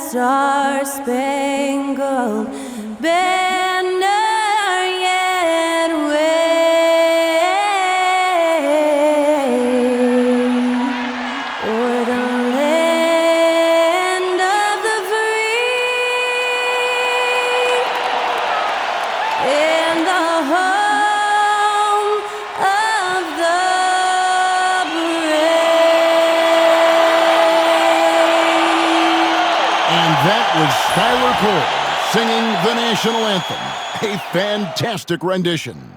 star-spangled banner yet wave o'er the land of the free and the home of the brave. And that was Skylar Cole singing the national anthem. A fantastic rendition.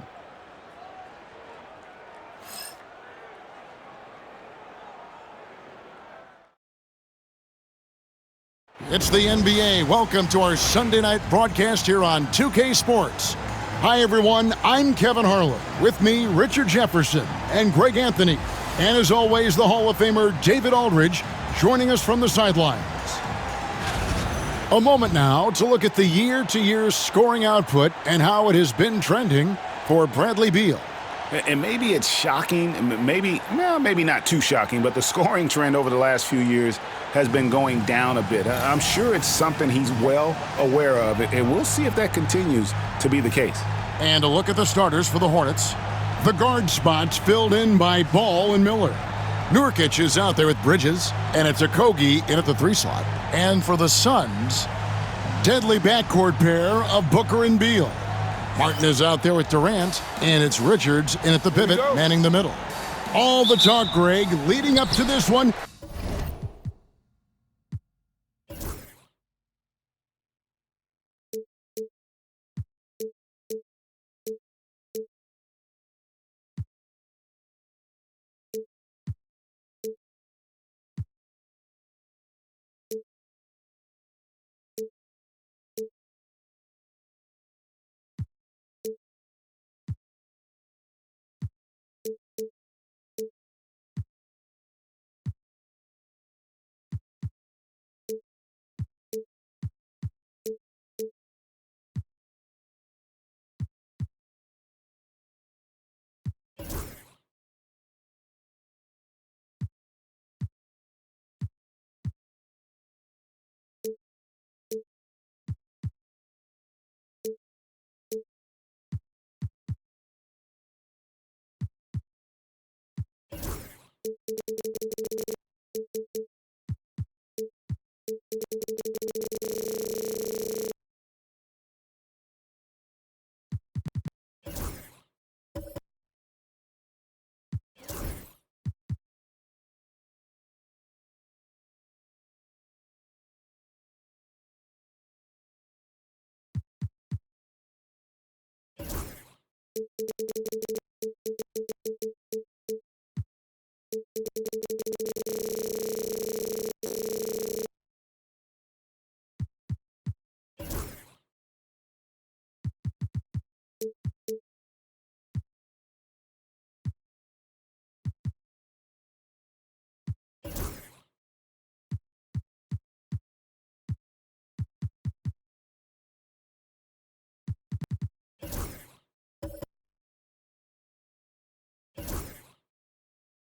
It's the NBA. Welcome to our Sunday night broadcast here on 2K Sports. Hi, everyone. I'm Kevin Harlan. With me, Richard Jefferson and Greg Anthony. And as always, the Hall of Famer David Aldridge joining us from the sidelines. A moment now to look at the year-to-year scoring output and how it has been trending for Bradley Beal. And maybe it's shocking, maybe not too shocking, but the scoring trend over the last few years has been going down a bit. I'm sure it's something he's well aware of, and we'll see if that continues to be the case. And a look at the starters for the Hornets. The guard spots filled in by Ball and Miller. Nurkic is out there with Bridges, and it's Okogie in at the 3 slot. And for the Suns, deadly backcourt pair of Booker and Beal. Martin is out there with Durant, and it's Richards in at the pivot, manning the middle. All the talk, Greg, leading up to this one.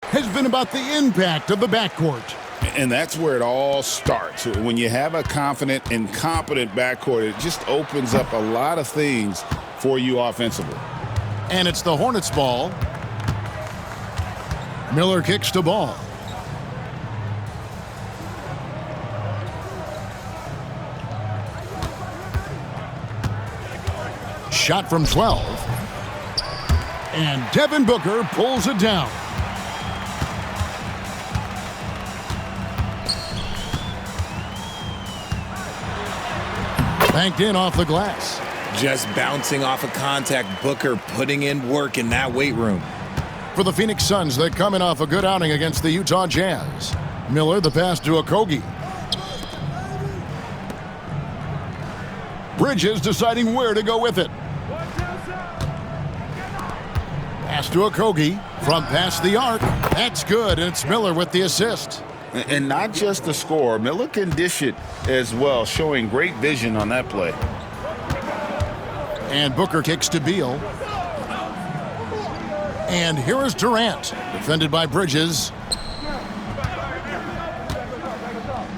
Has been about the impact of the backcourt. And that's where it all starts. When you have a confident and competent backcourt, it just opens up a lot of things for you offensively. And it's the Hornets ball. Miller kicks to Ball. Shot from 12. And Devin Booker pulls it down. Banked in off the glass. Just bouncing off of contact. Booker putting in work in that weight room. For the Phoenix Suns, they're coming off a good outing against the Utah Jazz. Miller, the pass to Okogie. Bridges deciding where to go with it. Pass to Okogie from past the arc. That's good, and it's Miller with the assist. And not just the score. Miller can dish it as well, showing great vision on that play. And Booker kicks to Beal. And here is Durant, defended by Bridges.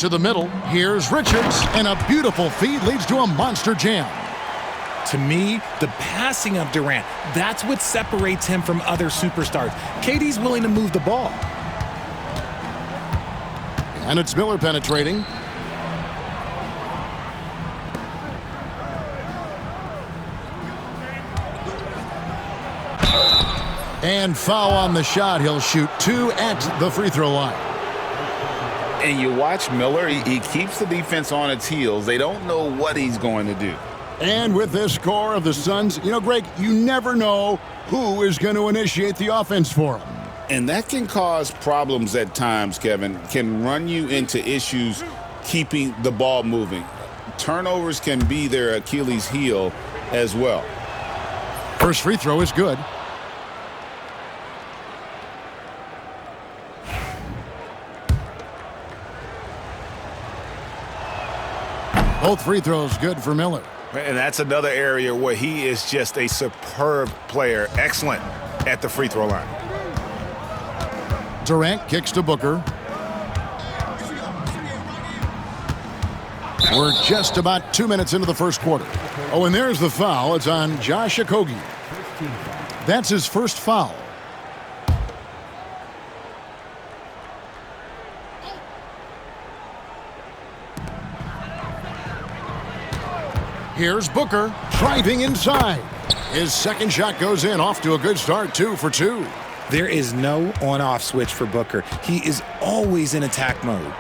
to the middle. Here's Richards, and a beautiful feed leads to a monster jam. To me, the passing of Durant, that's what separates him from other superstars. KD's willing to move the ball. And it's Miller penetrating. And foul on the shot. He'll shoot 2 at the free throw line. And you watch Miller, he keeps the defense on its heels. They don't know what he's going to do. And with this score of the Suns, Greg, you never know who is going to initiate the offense for them. And that can cause problems at times, Kevin. Can run you into issues keeping the ball moving. Turnovers can be their Achilles heel as well. First free throw is good. Both free throws good for Miller. And that's another area where he is just a superb player. Excellent at the free throw line. Durant kicks to Booker. We're just about 2 minutes into the first quarter. Oh, and there's the foul. It's on Josh Okogie. That's his first foul. Here's Booker driving inside. His second shot goes in, off to a good start, 2 for 2. There is no on-off switch for Booker. He is always in attack mode.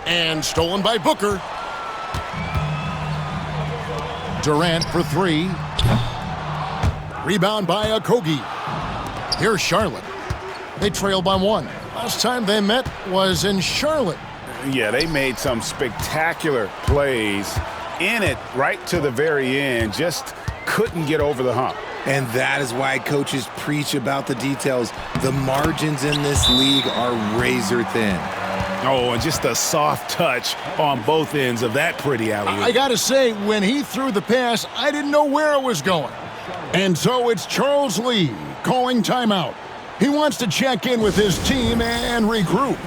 And stolen by Booker. Durant for 3. Rebound by Okogie. Here's Charlotte. They trail by 1. Last time they met was in Charlotte. Yeah, they made some spectacular plays in it right to the very end. Just couldn't get over the hump. And that is why coaches preach about the details. The margins in this league are razor thin. Oh, and just a soft touch on both ends of that pretty alley-oop. I got to say, when he threw the pass, I didn't know where it was going. And so it's Charles Lee calling timeout. He wants to check in with his team and regroup.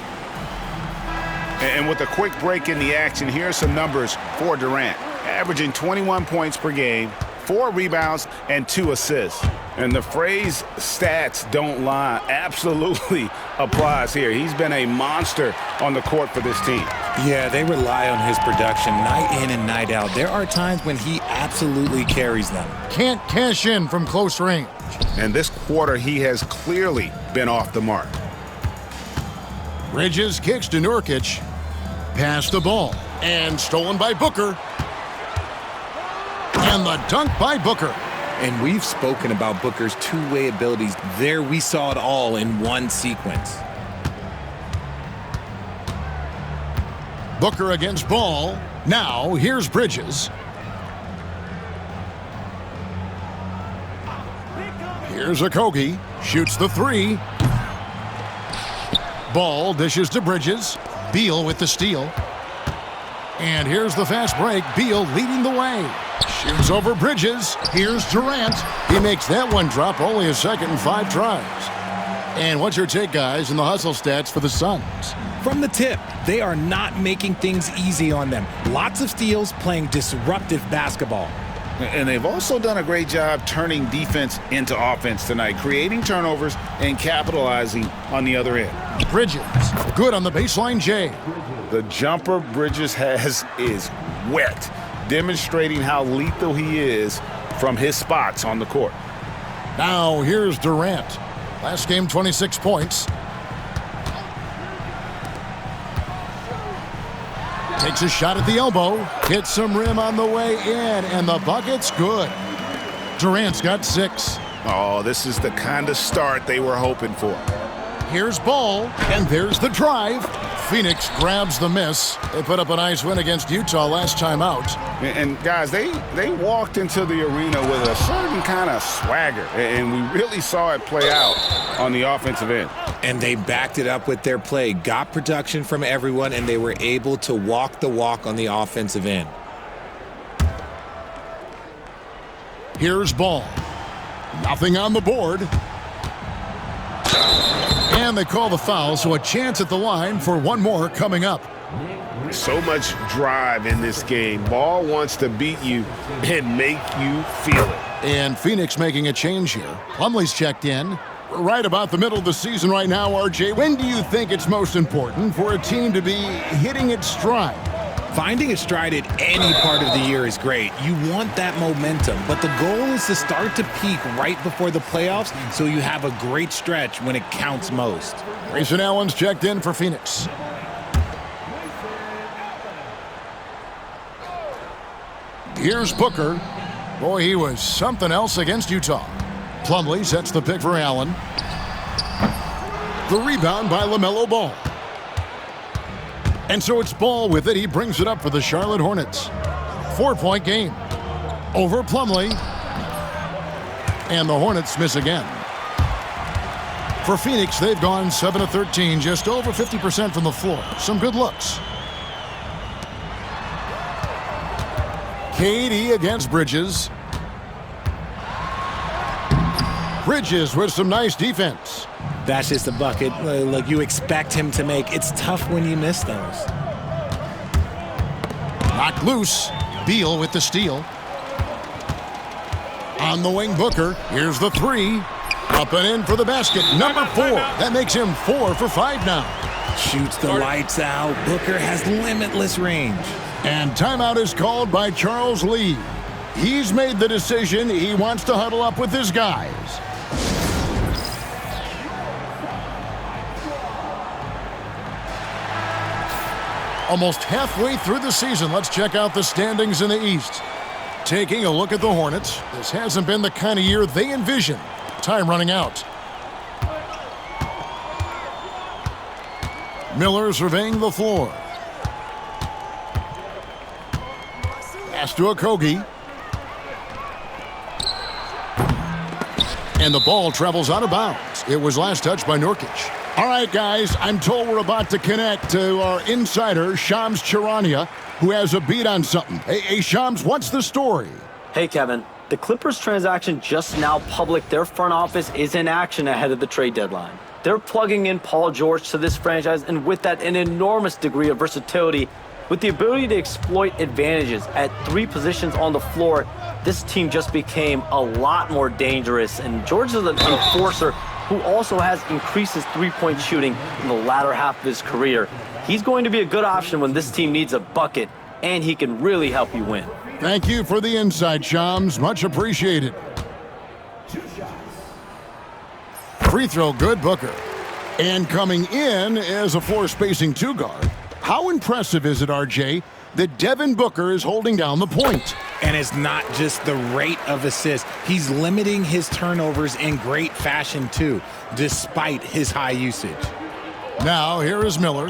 And with a quick break in the action, here are some numbers for Durant. Averaging 21 points per game, 4 rebounds, and 2 assists. And the phrase stats don't lie absolutely applies here. He's been a monster on the court for this team. Yeah, they rely on his production night in and night out. There are times when he absolutely carries them. Can't cash in from close range. And this quarter, he has clearly been off the mark. Bridges kicks to Nurkic. Pass the ball. And stolen by Booker. And the dunk by Booker. And we've spoken about Booker's two-way abilities. There we saw it all in one sequence. Booker against Ball. Now here's Bridges. Here's Okogie. Shoots the 3. Ball dishes to Bridges. Beal with the steal. And here's the fast break. Beal leading the way. Shoots over Bridges. Here's Durant. He makes that one drop, only a second and 5 tries. And what's your take, guys, in the hustle stats for the Suns? From the tip, they are not making things easy on them. Lots of steals, playing disruptive basketball. And they've also done a great job turning defense into offense tonight, creating turnovers and capitalizing on the other end. Bridges, good on the baseline J. The jumper Bridges has is wet, demonstrating how lethal he is from his spots on the court. Now here's Durant. Last game, 26 points. Takes a shot at the elbow. Hits some rim on the way in, and the bucket's good. Durant's got 6. Oh, this is the kind of start they were hoping for. Here's Ball, and there's the drive. Phoenix grabs the miss. They put up a nice win against Utah last time out. And guys, they walked into the arena with a certain kind of swagger, and we really saw it play out on the offensive end. And they backed it up with their play, got production from everyone, and they were able to walk the walk on the offensive end. Here's Ball. Nothing on the board. And they call the foul, so a chance at the line for one more coming up. So much drive in this game. Ball wants to beat you and make you feel it. And Phoenix making a change here. Plumlee's checked in. We're right about the middle of the season right now, RJ. When do you think it's most important for a team to be hitting its stride? Finding a stride at any part of the year is great. You want that momentum, but the goal is to start to peak right before the playoffs so you have a great stretch when it counts most. Grayson Allen's checked in for Phoenix. Here's Booker. Boy, he was something else against Utah. Plumlee sets the pick for Allen. The rebound by Lamelo Ball. And so it's Ball with it. He brings it up for the Charlotte Hornets. 4-point game. Over Plumlee. And the Hornets miss again. For Phoenix, they've gone 7 of 13, just over 50% from the floor. Some good looks. KD against Bridges. Bridges with some nice defense. That's just a bucket like you expect him to make. It's tough when you miss those. Knocked loose. Beal with the steal. On the wing, Booker. Here's the three. Up and in for the basket. Number 4. That makes him 4 for 5 now. Shoots the lights out. Booker has limitless range. And timeout is called by Charles Lee. He's made the decision. He wants to huddle up with his guys. Almost halfway through the season, let's check out the standings in the East. Taking a look at the Hornets, this hasn't been the kind of year they envisioned. Time running out. Miller surveying the floor. Pass to Okogie. And the ball travels out of bounds. It was last touched by Nurkic. All right, guys, I'm told we're about to connect to our insider, Shams Charania, who has a beat on something. Hey, Shams, what's the story? Hey, Kevin. The Clippers transaction just now public. Their front office is in action ahead of the trade deadline. They're plugging in Paul George to this franchise, and with that, an enormous degree of versatility. With the ability to exploit advantages at 3 positions on the floor, this team just became a lot more dangerous. And George is an enforcer who also has increased his three-point shooting in the latter half of his career. He's going to be a good option when this team needs a bucket, and he can really help you win. Thank you for the insight, Shams. Much appreciated. Free throw good, Booker. And coming in is a floor-spacing 2-guard. How impressive is it, RJ, that Devin Booker is holding down the point? And it's not just the rate of assists. He's limiting his turnovers in great fashion, too, despite his high usage. Now, here is Miller.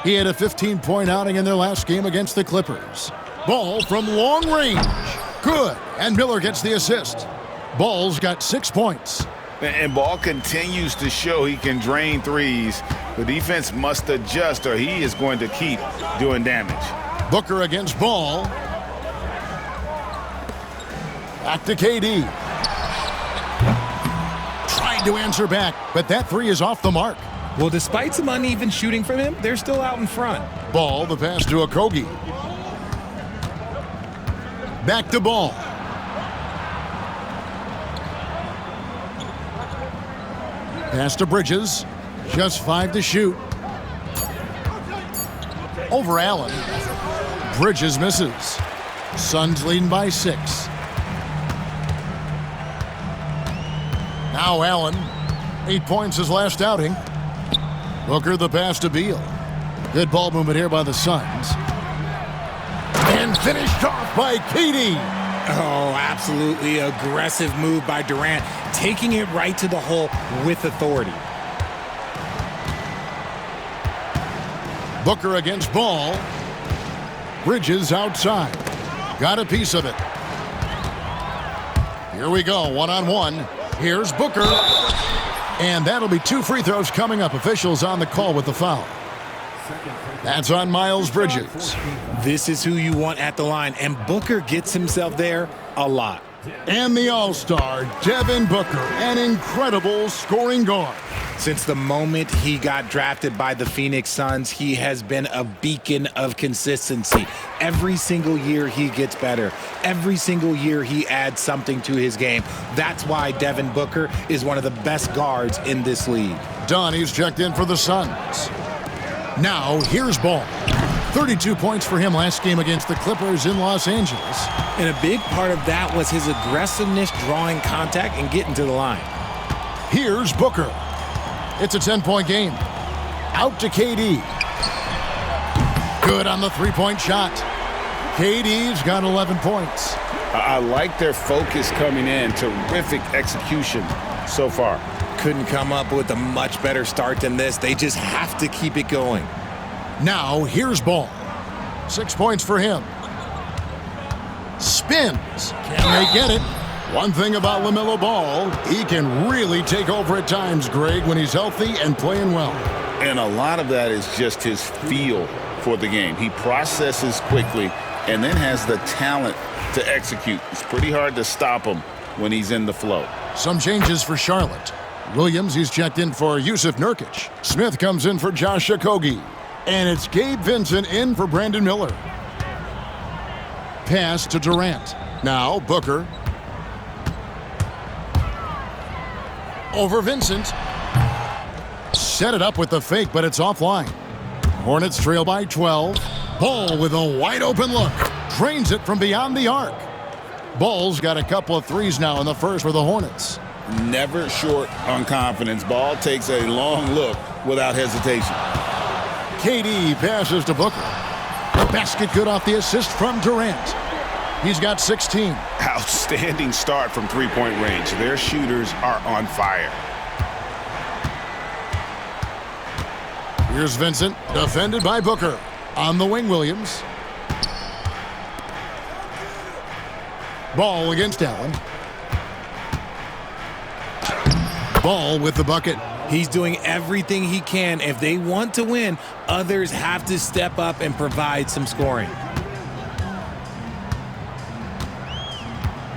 He had a 15-point outing in their last game against the Clippers. Ball from long range. Good. And Miller gets the assist. Ball's got 6 points. And Ball continues to show he can drain threes. The defense must adjust or he is going to keep doing damage. Booker against Ball. Back to KD. Trying to answer back, but that 3 is off the mark. Well, despite some uneven shooting from him, they're still out in front. Ball, the pass to Okogie. Back to Ball. Pass to Bridges. Just 5 to shoot. Over Allen. Bridges misses. Suns leading by 6. Now Allen. 8 points his last outing. Booker the pass to Beal. Good ball movement here by the Suns. And finished off by KD. Oh, absolutely aggressive move by Durant, taking it right to the hole with authority. Booker against Ball. Bridges outside. Got a piece of it. Here we go, one-on-one. Here's Booker. And that'll be 2 free throws coming up. Officials on the call with the foul. That's on Miles Bridges. This is who you want at the line, and Booker gets himself there a lot. And the All-Star, Devin Booker, an incredible scoring guard. Since the moment he got drafted by the Phoenix Suns, he has been a beacon of consistency. Every single year he gets better. Every single year he adds something to his game. That's why Devin Booker is one of the best guards in this league. Donnie's checked in for the Suns. Now, here's Ball. 32 points for him last game against the Clippers in Los Angeles. And a big part of that was his aggressiveness, drawing contact, and getting to the line. Here's Booker. It's a 10-point game. Out to KD. Good on the three-point shot. KD's got 11 points. I like their focus coming in. Terrific execution so far. Couldn't come up with a much better start than this. They just have to keep it going. Now, here's Ball. 6 points for him. Spins. Can they get it? One thing about Lamelo Ball, he can really take over at times, Greg, when he's healthy and playing well. And a lot of that is just his feel for the game. He processes quickly and then has the talent to execute. It's pretty hard to stop him when he's in the flow. Some changes for Charlotte. Williams, he's checked in for Yusuf Nurkic. Smith comes in for Josh Okogie. And it's Gabe Vincent in for Brandon Miller. Pass to Durant. Now Booker. Over Vincent. Set it up with the fake, but it's offline. Hornets trail by 12. Ball with a wide open look. Drains it from beyond the arc. Ball's got a couple of threes now in the first for the Hornets. Never short on confidence. Ball takes a long look without hesitation. KD passes to Booker. The basket good off the assist from Durant. He's got 16. Outstanding start from three-point range. Their shooters are on fire. Here's Vincent, defended by Booker. On the wing, Williams. Ball against Allen. Ball with the bucket. He's doing everything he can. If they want to win, others have to step up and provide some scoring.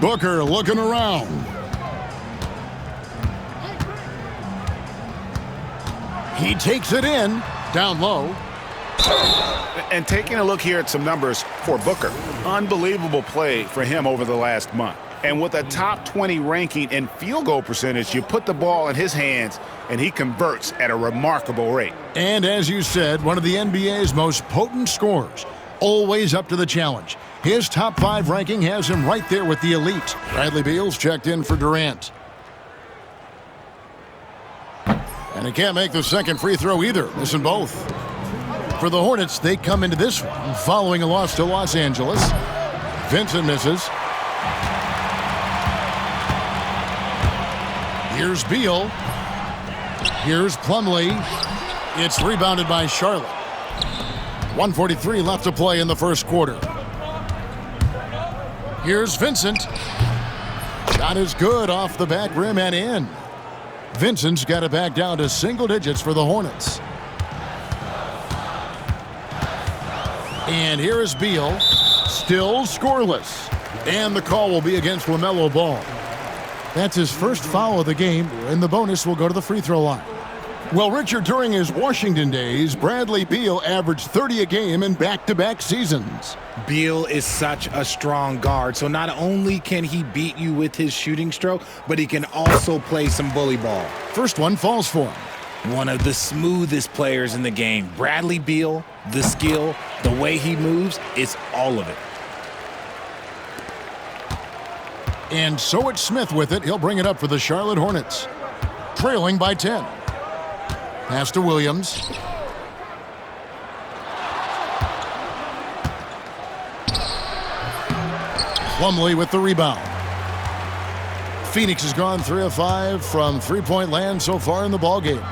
Booker looking around. He takes it in, down low. And taking a look here at some numbers for Booker. Unbelievable play for him over the last month. And with a top 20 ranking in field goal percentage, you put the ball in his hands, and he converts at a remarkable rate. And as you said, one of the NBA's most potent scorers. Always up to the challenge. His top 5 ranking has him right there with the elite. Bradley Beal's checked in for Durant. And he can't make the second free throw either. Missing both. For the Hornets, they come into this one following a loss to Los Angeles. Vincent misses. Here's Beal. Here's Plumlee. It's rebounded by Charlotte. 1:43 left to play in the first quarter. Here's Vincent. Shot is good off the back rim and in. Vincent's got it back down to single digits for the Hornets. And here is Beal. Still scoreless. And the call will be against Lamelo Ball. That's his first foul of the game, and the bonus will go to the free throw line. Well, Richard, during his Washington days, Bradley Beal averaged 30 a game in back-to-back seasons. Beal is such a strong guard, so not only can he beat you with his shooting stroke, but he can also play some bully ball. First one falls for him. One of the smoothest players in the game. Bradley Beal, the skill, the way he moves, it's all of it. And so it's Smith with it. He'll bring it up for the Charlotte Hornets. Trailing by 10. Pass to Williams. Plumlee with the rebound. Phoenix has gone 3 of 5 from three-point land so far in the ballgame.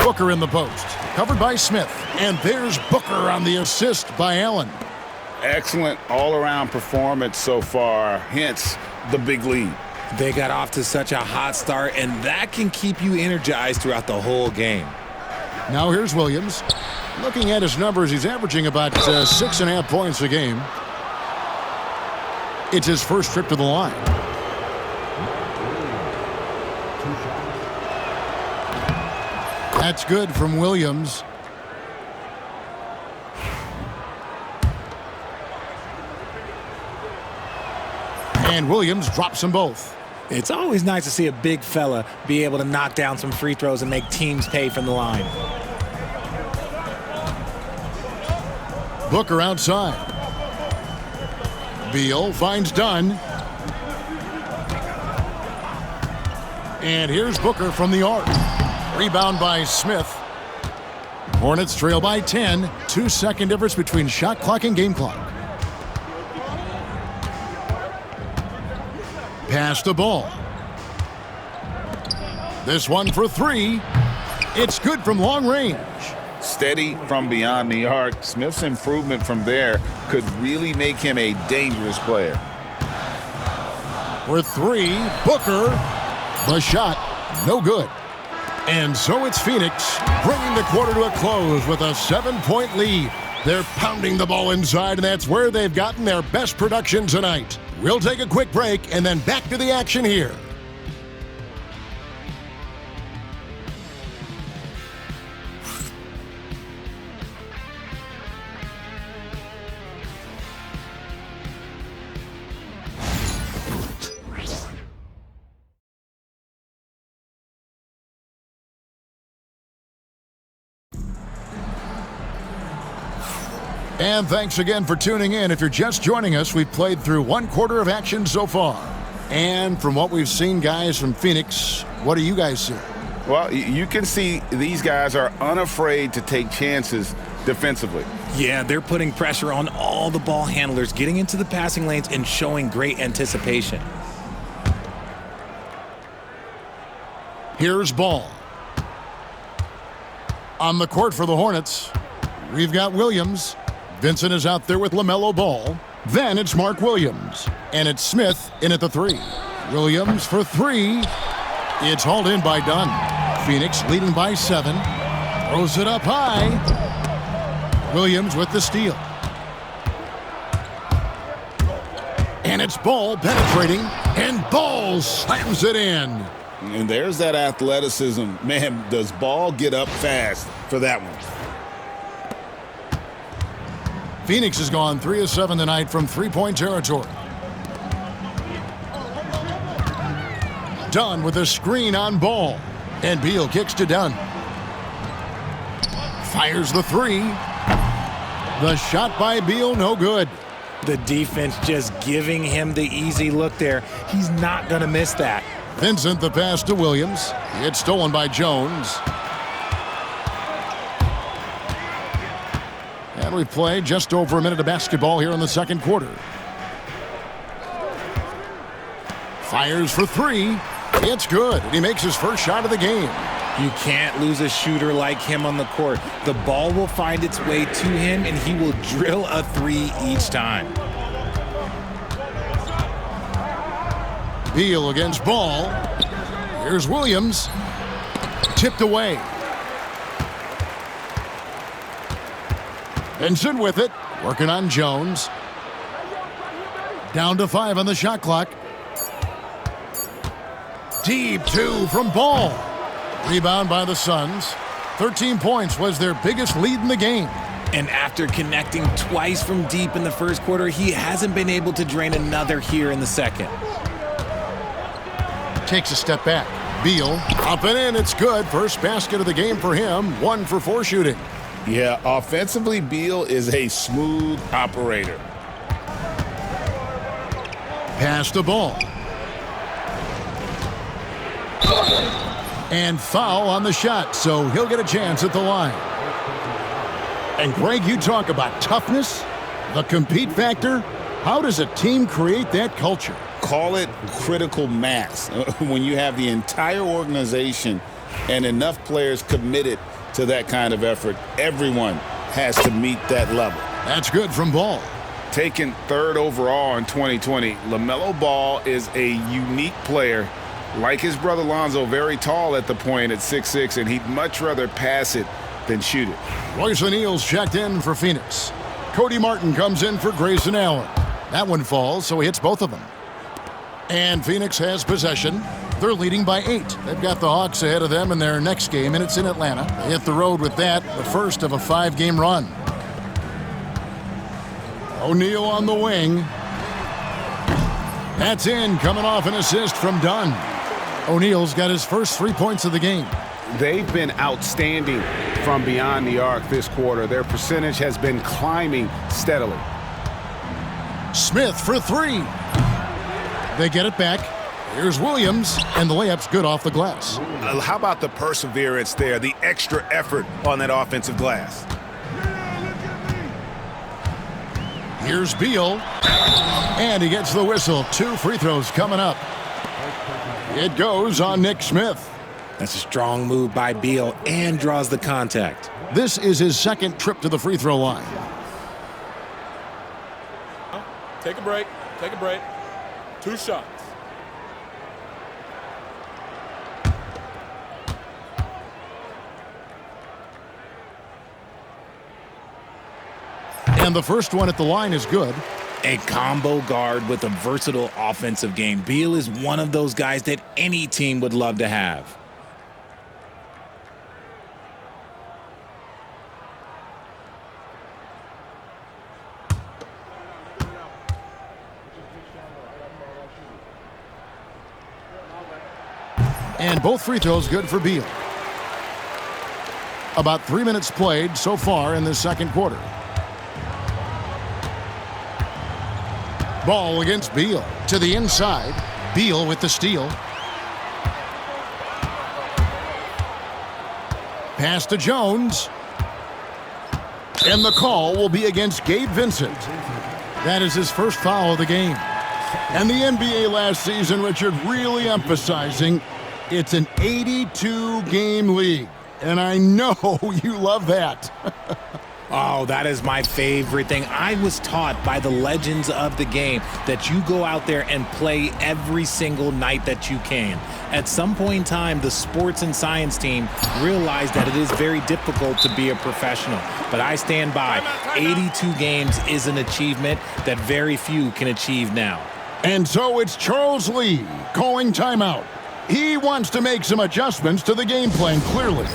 Booker in the post. Covered by Smith. And there's Booker on the assist by Allen. Excellent all-around performance so far, hence the big lead. They got off to such a hot start, and that can keep you energized throughout the whole game. Now here's Williams. Looking at his numbers, he's averaging about 6.5 points a game. It's his first trip to the line. That's good from Williams. And Williams drops them both. It's always nice to see a big fella be able to knock down some free throws and make teams pay from the line. Booker outside. Beal finds Dunn. And here's Booker from the arc. Rebound by Smith. Hornets trail by 10. 2-second difference between shot clock and game clock. Pass the ball. This one for three. It's good from long range. Steady from beyond the arc. Smith's improvement from there could really make him a dangerous player. For three, Booker. The shot, no good. And so it's Phoenix bringing the quarter to a close with a 7-point lead. They're pounding the ball inside, and that's where they've gotten their best production tonight. We'll take a quick break and then back to the action here. And thanks again for tuning in. If you're just joining us, we've played through one quarter of action so far. And from what we've seen, guys, from Phoenix, what do you guys see? Well, you can see these guys are unafraid to take chances defensively. Yeah, they're putting pressure on all the ball handlers, getting into the passing lanes and showing great anticipation. Here's Ball. On the court for the Hornets, we've got Williams. Vincent is out there with Lamelo Ball. Then it's Mark Williams. And it's Smith in at the three. Williams for three. It's hauled in by Dunn. Phoenix leading by 7. Throws it up high. Williams with the steal. And it's Ball penetrating. And Ball slams it in. And there's that athleticism. Man, does Ball get up fast for that one. Phoenix has gone 3 of 7 tonight from three-point territory. Dunn with a screen on Ball. And Beal kicks to Dunn. Fires the three. The shot by Beal, no good. The defense just giving him the easy look there. He's not going to miss that. Vincent the pass to Williams. It's stolen by Jones. And we play just over a minute of basketball here in the second quarter. Fires for three. It's good. And he makes his first shot of the game. You can't lose a shooter like him on the court. The ball will find its way to him, and he will drill a three each time. Beal against Ball. Here's Williams. Tipped away. Vincent with it. Working on Jones. Down to 5 on the shot clock. Deep 2 from Ball. Rebound by the Suns. 13 points was their biggest lead in the game. And after connecting twice from deep in the first quarter, he hasn't been able to drain another here in the second. Takes a step back. Beal up and in. It's good. First basket of the game for him. 1 for 4 shooting. Yeah, offensively, Beal is a smooth operator. Pass the ball. And foul on the shot, so he'll get a chance at the line. And Greg, you talk about toughness, the compete factor. How does a team create that culture? Call it critical mass. When you have the entire organization and enough players committed to that kind of effort, everyone has to meet that level. That's good from Ball. Taken 3rd overall in 2020, Lamelo Ball is a unique player. Like his brother Lonzo, very tall at the point at 6'6", and he'd much rather pass it than shoot it. Royce O'Neal's checked in for Phoenix. Cody Martin comes in for Grayson Allen. That one falls, so he hits both of them. And Phoenix has possession. They're leading by 8. They've got the Hawks ahead of them in their next game, and it's in Atlanta. They hit the road with that, the first of a 5-game run. O'Neal on the wing. That's in, coming off an assist from Dunn. O'Neal's got his first 3 points of the game. They've been outstanding from beyond the arc this quarter. Their percentage has been climbing steadily. Smith for 3. They get it back. Here's Williams, and the layup's good off the glass. How about the perseverance there, the extra effort on that offensive glass? Here's Beal, and he gets the whistle. 2 free throws coming up. It goes on Nick Smith. That's a strong move by Beal and draws the contact. This is his second trip to the free throw line. Take a break. Take a break. 2 shots. And the first one at the line is good. A combo guard with a versatile offensive game. Beal is one of those guys that any team would love to have. And both free throws good for Beal. About 3 minutes played so far in the second quarter. Ball against Beal. To the inside. Beal with the steal. Pass to Jones. And the call will be against Gabe Vincent. That is his first foul of the game. And the NBA last season, Richard, really emphasizing it's an 82-game league. And I know you love that. Oh, that is my favorite thing. I was taught by the legends of the game that you go out there and play every single night that you can. At some point in time, the sports and science team realized that it is very difficult to be a professional. But I stand by. 82 games is an achievement that very few can achieve now. And so it's Charles Lee calling timeout. He wants to make some adjustments to the game plan, clearly.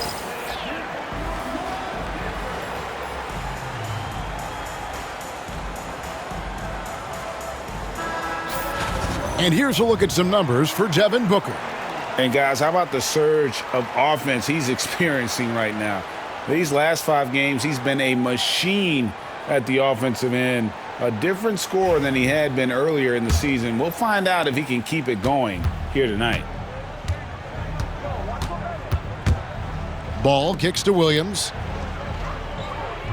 And here's a look at some numbers for Devin Booker. And guys, how about the surge of offense he's experiencing right now? These last 5 games, he's been a machine at the offensive end. A different scorer than he had been earlier in the season. We'll find out if he can keep it going here tonight. Ball kicks to Williams.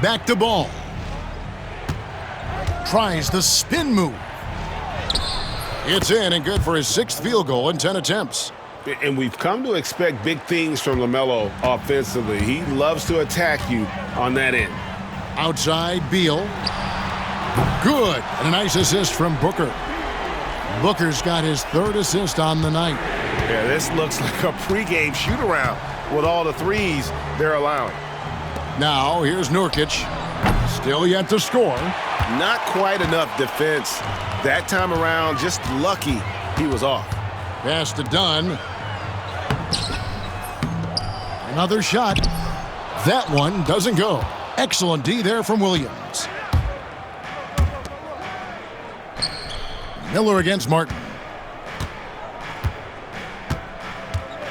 Back to Ball. Tries the spin move. It's in and good for his 6th field goal in 10 attempts. And we've come to expect big things from Lamelo offensively. He loves to attack you on that end. Outside, Beal. Good. And a nice assist from Booker. Booker's got his 3rd assist on the night. Yeah, this looks like a pregame shoot-around with all the threes they're allowing. Now, here's Nurkic. Still yet to score. Not quite enough defense. That time around, just lucky he was off. Pass to Dunn. Another shot. That one doesn't go. Excellent D there from Williams. Miller against Martin.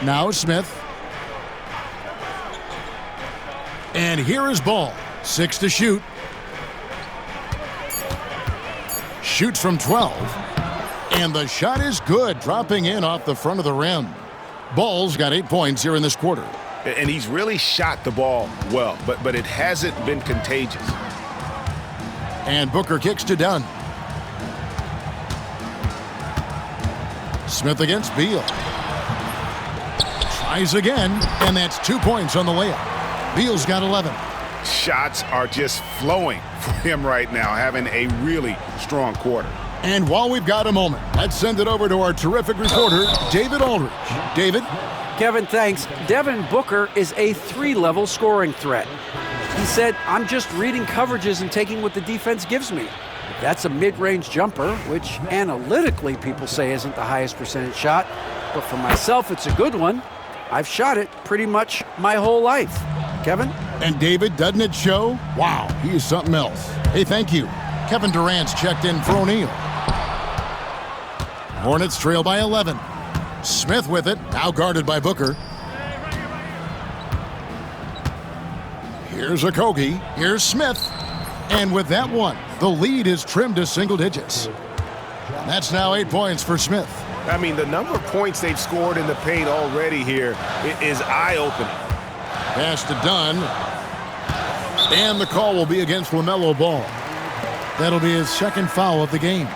Now Smith. And here is Ball. 6 to shoot. Shoots from 12. And the shot is good, dropping in off the front of the rim. Ball's got 8 points here in this quarter. And he's really shot the ball well, but it hasn't been contagious. And Booker kicks to Dunn. Smith against Beal. Tries again, and that's 2 points on the layup. Beal's got 11. Shots are just flowing for him right now, having a really strong quarter. And while we've got a moment, let's send it over to our terrific reporter, David Aldridge. David? Kevin, thanks. Devin Booker is a 3-level scoring threat. He said, I'm just reading coverages and taking what the defense gives me. That's a mid-range jumper, which analytically people say isn't the highest percentage shot. But for myself, it's a good one. I've shot it pretty much my whole life. Kevin? And David, doesn't it show? Wow, he is something else. Hey, thank you. Kevin Durant's checked in for O'Neal. Hornets trail by 11. Smith with it, now guarded by Booker. Here's Okogie. Here's Smith. And with that one, the lead is trimmed to single digits. And that's now 8 points for Smith. I mean, the number of points they've scored in the paint already here is eye-opening. Pass to Dunn. And the call will be against Lamelo Ball. That'll be his second foul of the game.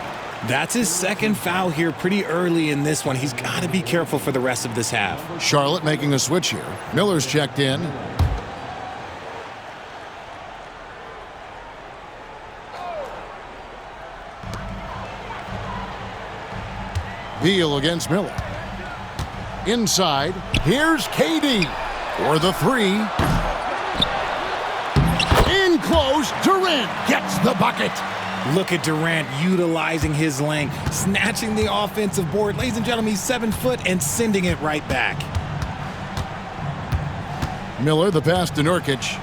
That's his second foul here pretty early in this one. He's got to be careful for the rest of this half. Charlotte making a switch here. Miller's checked in. Beal against Miller. Inside, here's KD for the three. In close, Durant gets the bucket. Look at Durant utilizing his length, snatching the offensive board. Ladies and gentlemen, he's 7 foot and sending it right back. Miller, the pass to Nurkic.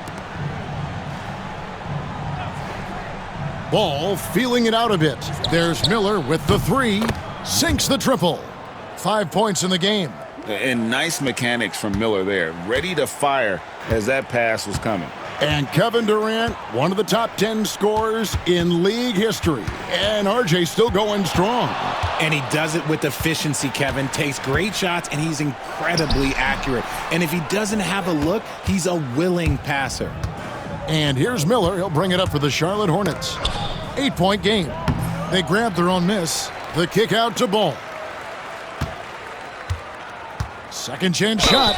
Ball feeling it out a bit. There's Miller with the three. Sinks the triple. 5 points in the game. And nice mechanics from Miller there. Ready to fire as that pass was coming. And Kevin Durant, one of the top 10 scorers in league history. And RJ still going strong. And he does it with efficiency, Kevin. Takes great shots, and he's incredibly accurate. And if he doesn't have a look, he's a willing passer. And here's Miller. He'll bring it up for the Charlotte Hornets. 8-point game. They grab their own miss. The kick out to Ball. Second chance shot.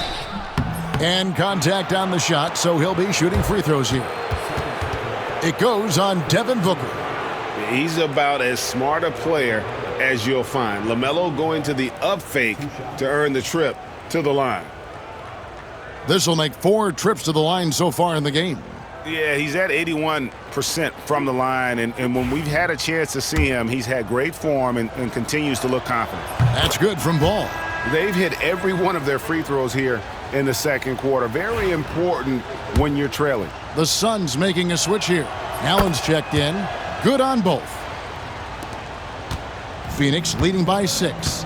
And contact on the shot, so he'll be shooting free throws here. It goes on Devin Booker. He's about as smart a player as you'll find. Lamelo going to the up fake to earn the trip to the line. This will make 4 trips to the line so far in the game. Yeah, he's at 81% from the line, and when we've had a chance to see him, he's had great form and continues to look confident. That's good from Ball. They've hit every one of their free throws here in the second quarter. Very important when you're trailing. The Suns making a switch here. Allen's checked in. Good on both. Phoenix leading by 6.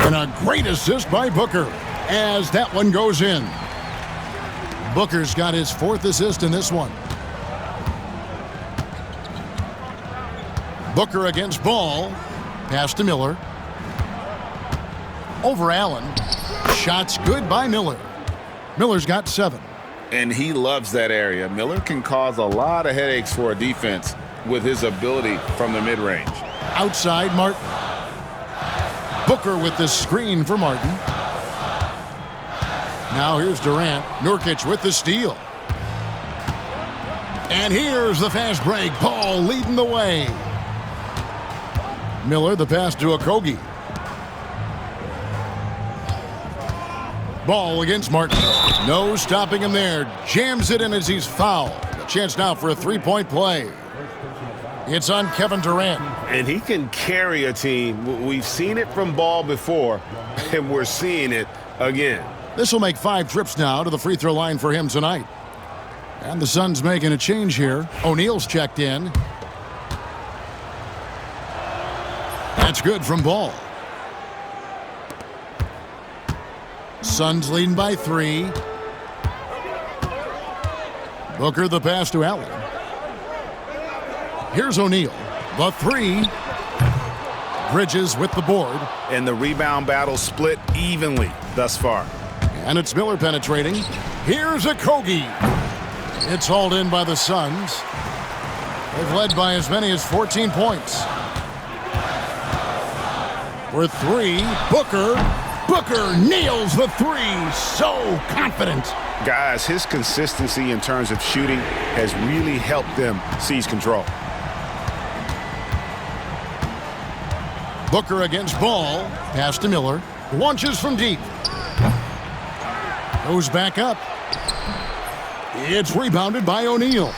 And a great assist by Booker as that one goes in. Booker's got his 4th assist in this one. Booker against Ball. Pass to Miller. Over Allen. Shots good by Miller. Miller's got 7. And he loves that area. Miller can cause a lot of headaches for a defense with his ability from the mid-range. Outside, Martin. Booker with the screen for Martin. Now here's Durant. Nurkic with the steal. And here's the fast break. Ball leading the way. Miller, the pass to Okogie. Ball against Martin. No stopping him there. Jams it in as he's fouled. A chance now for a 3-point play. It's on Kevin Durant. And he can carry a team. We've seen it from Ball before, and we're seeing it again. This will make 5 trips now to the free throw line for him tonight. And the Suns making a change here. O'Neal's checked in. That's good from Ball. Suns leading by 3. Booker the pass to Allen. Here's O'Neal. The 3. Bridges with the board. And the rebound battle split evenly thus far. And it's Miller penetrating. Here's Okogie. It's hauled in by the Suns. They've led by as many as 14 points. For 3, Booker. Booker nails the 3. So confident. Guys, his consistency in terms of shooting has really helped them seize control. Booker against Ball. Pass to Miller. Launches from deep. Goes back up. It's rebounded by O'Neal.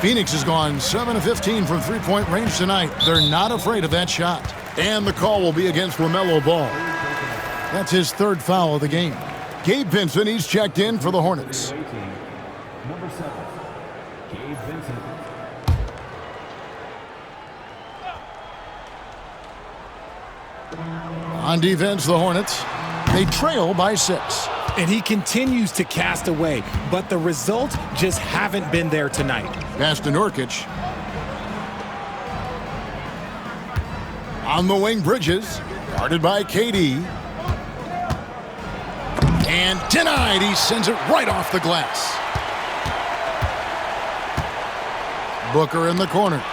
Phoenix has gone 7 of 15 from three-point range tonight. They're not afraid of that shot. And the call will be against Lamelo Ball. That's his third foul of the game. Gabe Vincent, he's checked in for the Hornets. Number 7, Gabe Vincent. On defense, the Hornets, they trail by 6. And he continues to cast away, but the results just haven't been there tonight. Pass to Nurkic. On the wing, Bridges, guarded by KD. And denied. He sends it right off the glass. Booker in the corner.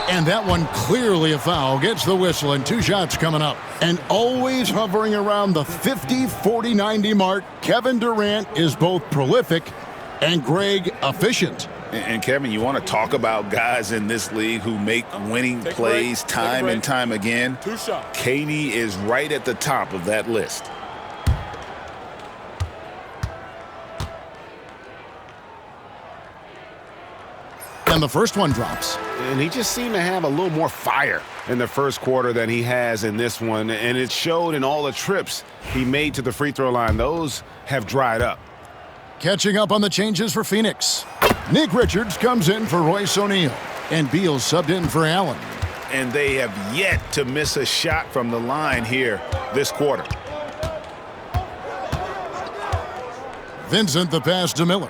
And that one clearly a foul. Gets the whistle and 2 shots coming up. And always hovering around the 50, 40, 90 mark, Kevin Durant is both prolific and, Greg, efficient. And Kevin, you want to talk about guys in this league who make winning plays time and time again? 2 shots. KD is right at the top of that list. And the first one drops. And he just seemed to have a little more fire in the first quarter than he has in this one. And it showed in all the trips he made to the free throw line. Those have dried up. Catching up on the changes for Phoenix. Nick Richards comes in for Royce O'Neal. And Beal subbed in for Allen. And they have yet to miss a shot from the line here this quarter. Vincent, the pass to Miller.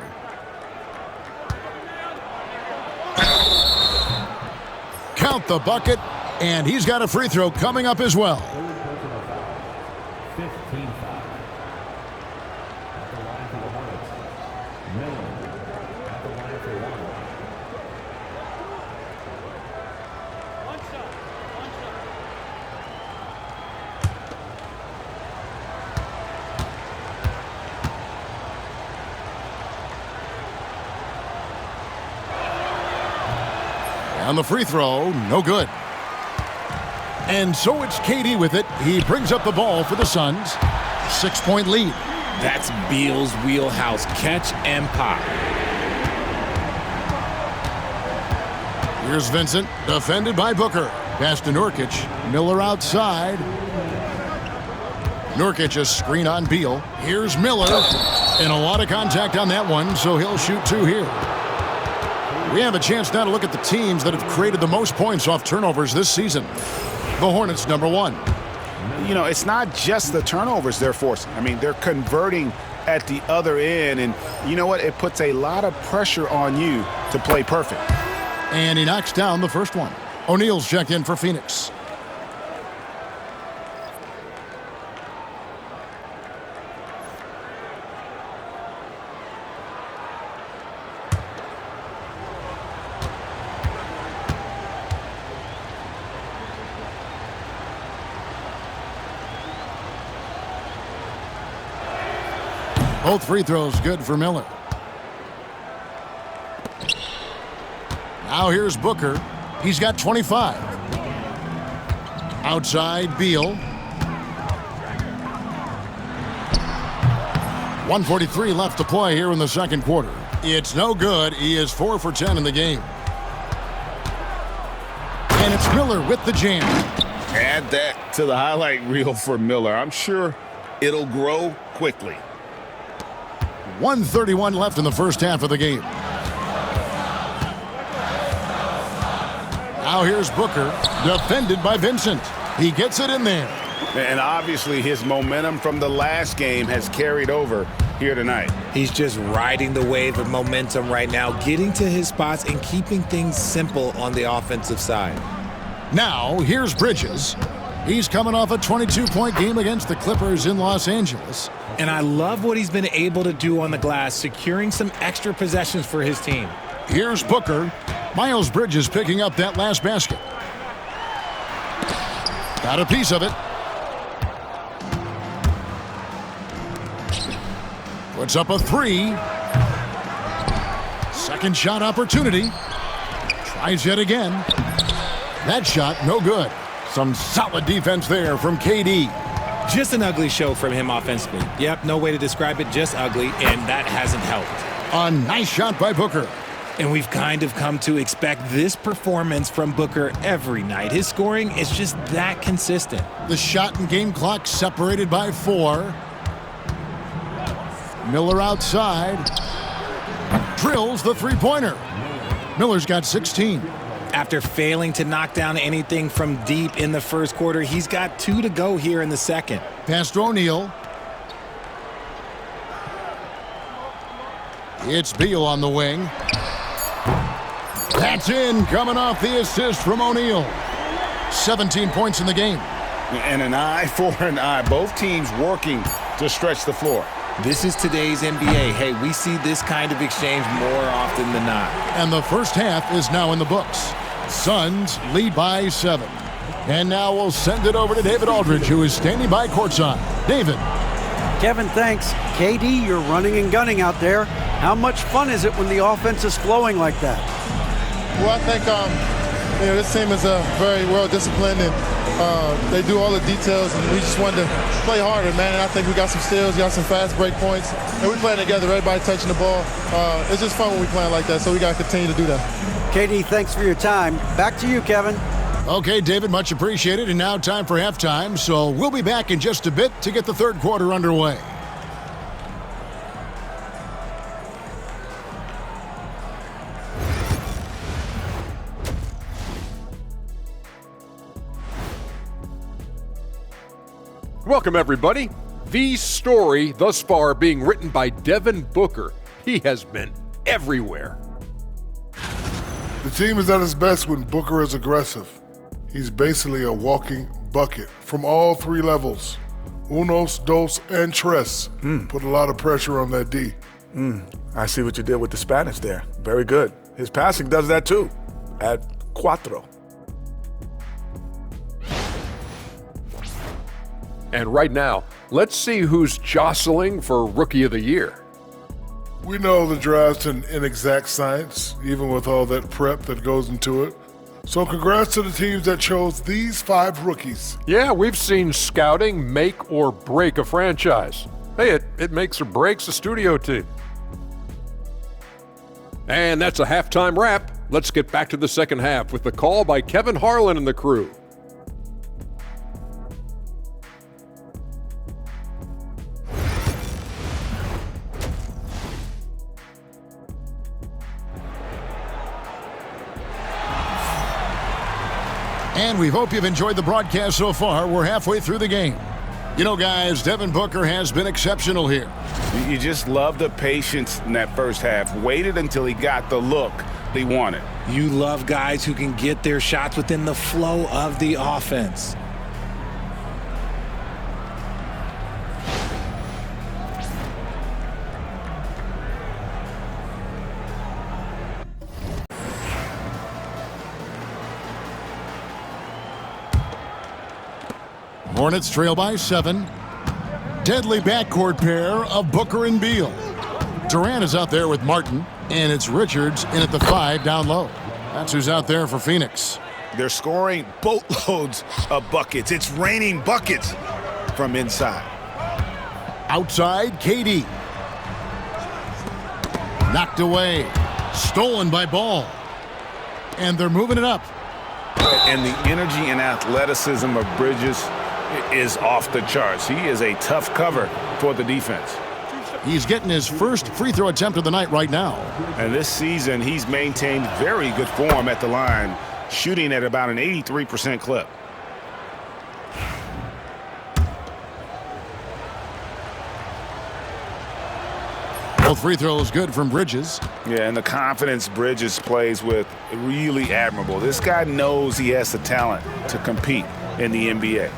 Count the bucket, and he's got a free throw coming up as well. 15 foul. At the line for the Hornets. Miller at the line for 1. On the free throw, no good. And so it's KD with it. He brings up the ball for the Suns. 6-point lead. That's Beal's wheelhouse. Catch and pop. Here's Vincent, defended by Booker. Pass to Nurkic. Miller outside. Nurkic a screen on Beal. Here's Miller. And a lot of contact on that one, so he'll shoot 2 here. We have a chance now to look at the teams that have created the most points off turnovers this season. The Hornets, number 1. You know, it's not just the turnovers they're forcing. I mean, they're converting at the other end. And you know what? It puts a lot of pressure on you to play perfect. And he knocks down the first one. O'Neal's checked in for Phoenix. Both free throws good for Miller. Now here's Booker. He's got 25. Outside, Beal. 1:43 left to play here in the second quarter. It's no good. He is 4 for 10 in the game. And it's Miller with the jam. Add that to the highlight reel for Miller. I'm sure it'll grow quickly. 1:31 left in the first half of the game. Now here's Booker, defended by Vincent. He gets it in there. And obviously his momentum from the last game has carried over here tonight. He's just riding the wave of momentum right now, getting to his spots and keeping things simple on the offensive side. Now here's Bridges. He's coming off a 22-point game against the Clippers in Los Angeles. And I love what he's been able to do on the glass, securing some extra possessions for his team. Here's Booker. Miles Bridges picking up that last basket. Got a piece of it. Puts up a 3. Second shot opportunity. Tries yet again. That shot, no good. Some solid defense there from KD. Just an ugly show from him offensively. Yep, no way to describe it, just ugly, and that hasn't helped. A nice shot by Booker. And we've kind of come to expect this performance from Booker every night. His scoring is just that consistent. The shot and game clock separated by 4. Miller outside. Drills the three-pointer. Miller's got 16. After failing to knock down anything from deep in the first quarter, he's got 2 to go here in the second. Pass to O'Neal. It's Beal on the wing. That's in, coming off the assist from O'Neal. 17 points in the game. And an eye for an eye. Both teams working to stretch the floor. This is today's NBA. Hey, we see this kind of exchange more often than not. And the first half is now in the books. Suns lead by 7. And now we'll send it over to David Aldridge, who is standing by courtside. David. Kevin, thanks. KD, you're running and gunning out there. How much fun is it when the offense is flowing like that? Well, I think this team is very well disciplined, and they do all the details, and we just wanted to play harder, man. And I think we got some steals, got some fast break points, and we're playing together, everybody touching the ball. It's just fun when we playing like that, so we got to continue to do that. KD, thanks for your time. Back to you, Kevin. Okay, David, much appreciated. And now time for halftime, so we'll be back in just a bit to get the third quarter underway. Welcome, everybody. The story thus far being written by Devin Booker. He has been everywhere. The team is at its best when Booker is aggressive. He's basically a walking bucket from all 3 levels. Unos, dos, and tres. Put a lot of pressure on that D. I see what you did with the Spanish there. Very good. His passing does that too. At cuatro. And right now, let's see who's jostling for Rookie of the Year. We know the draft's an inexact science, even with all that prep that goes into it. So congrats to the teams that chose these 5 rookies. Yeah, we've seen scouting make or break a franchise. Hey, it makes or breaks a studio team. And that's a halftime wrap. Let's get back to the second half with the call by Kevin Harlan and the crew. And we hope you've enjoyed the broadcast so far. We're halfway through the game. You know, guys, Devin Booker has been exceptional here. You just love the patience in that first half. Waited until he got the look he wanted. You love guys who can get their shots within the flow of the offense. Hornets trail by 7. Deadly backcourt pair of Booker and Beal. Durant is out there with Martin, and it's Richards in at the 5 down low. That's who's out there for Phoenix. They're scoring boatloads of buckets. It's raining buckets from inside. Outside, KD. Knocked away. Stolen by Ball. And they're moving it up. And the energy and athleticism of Bridges is off the charts. He is a tough cover for the defense. He's getting his first free throw attempt of the night right now. And this season, he's maintained very good form at the line, shooting at about an 83% clip. Both free throws good from Bridges. Yeah, and the confidence Bridges plays with, really admirable. This guy knows he has the talent to compete in the NBA.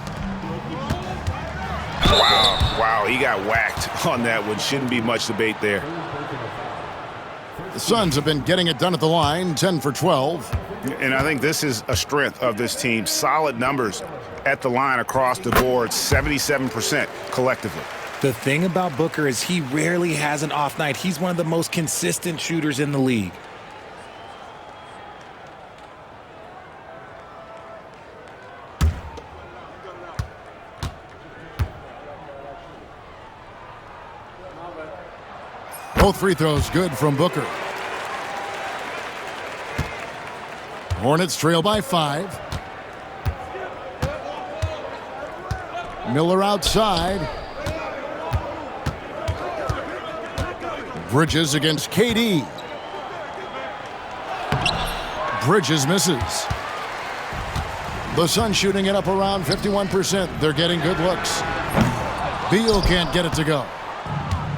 Wow, he got whacked on that one. Shouldn't be much debate there. The Suns have been getting it done at the line, 10 for 12. And I think this is a strength of this team. Solid numbers at the line across the board, 77% collectively. The thing about Booker is he rarely has an off night. He's one of the most consistent shooters in the league. Both free throws good from Booker. Hornets trail by 5. Miller outside. Bridges against KD. Bridges misses. The Suns shooting it up around 51%. They're getting good looks. Beal can't get it to go.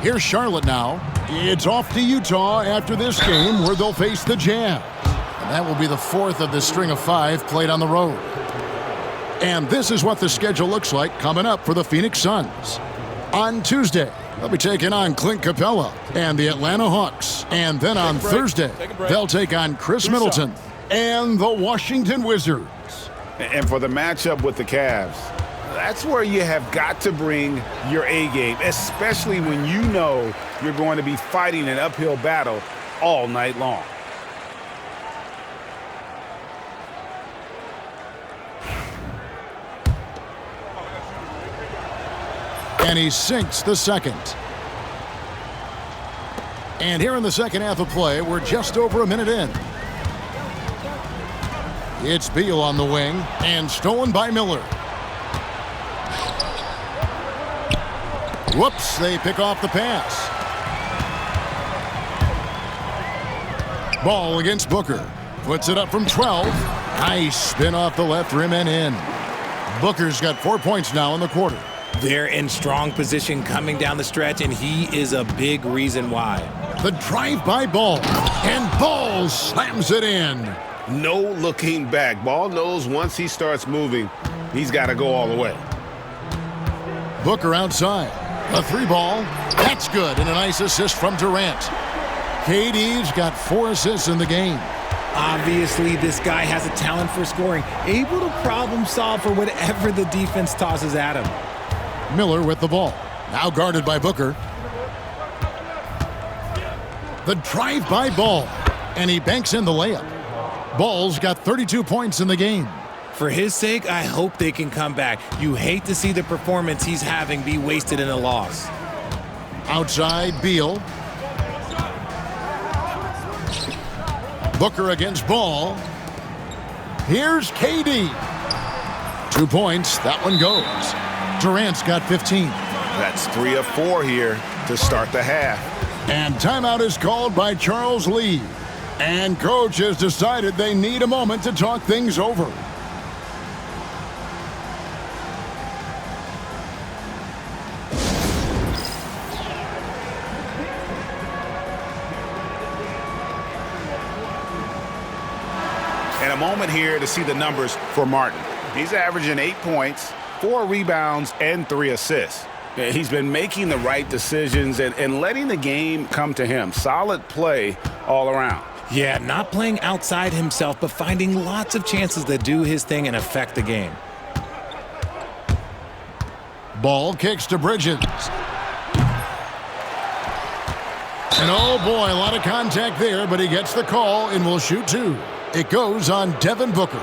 Here's Charlotte now. It's off to Utah after this game where they'll face the Jazz. And that will be the 4th of the string of 5 played on the road. And this is what the schedule looks like coming up for the Phoenix Suns. On Tuesday, they'll be taking on Clint Capella and the Atlanta Hawks. And then on Thursday, they'll take on Chris Middleton and the Washington Wizards. And for the matchup with the Cavs, that's where you have got to bring your A game, especially when you know you're going to be fighting an uphill battle all night long. And he sinks the second. And here in the second half of play, we're just over a minute in. It's Beal on the wing and stolen by Miller. Whoops, they pick off the pass. Ball against Booker. Puts it up from 12. Nice spin off the left rim and in. Booker's got 4 points now in the quarter. They're in strong position coming down the stretch, and he is a big reason why. The drive-by Ball, and Ball slams it in. No looking back. Ball knows once he starts moving, he's got to go all the way. Booker outside. A 3-ball. That's good, and a nice assist from Durant. KD's got 4 assists in the game. Obviously, this guy has a talent for scoring, able to problem solve for whatever the defense tosses at him. Miller with the ball. Now guarded by Booker. The drive-by Ball. And he banks in the layup. Ball's got 32 points in the game. For his sake, I hope they can come back. You hate to see the performance he's having be wasted in a loss. Outside, Beal. Booker against Ball. Here's KD. 2 points. That one goes. Durant's got 15. That's 3 of 4 here to start the half. And timeout is called by Charles Lee. And coach has decided they need a moment to talk things over. And a moment here to see the numbers for Martin. He's averaging 8 points, 4 rebounds, and 3 assists. He's been making the right decisions and letting the game come to him. Solid play all around. Yeah, not playing outside himself, but finding lots of chances to do his thing and affect the game. Ball kicks to Bridges. And oh boy, a lot of contact there, but he gets the call and will shoot 2. It goes on Devin Booker.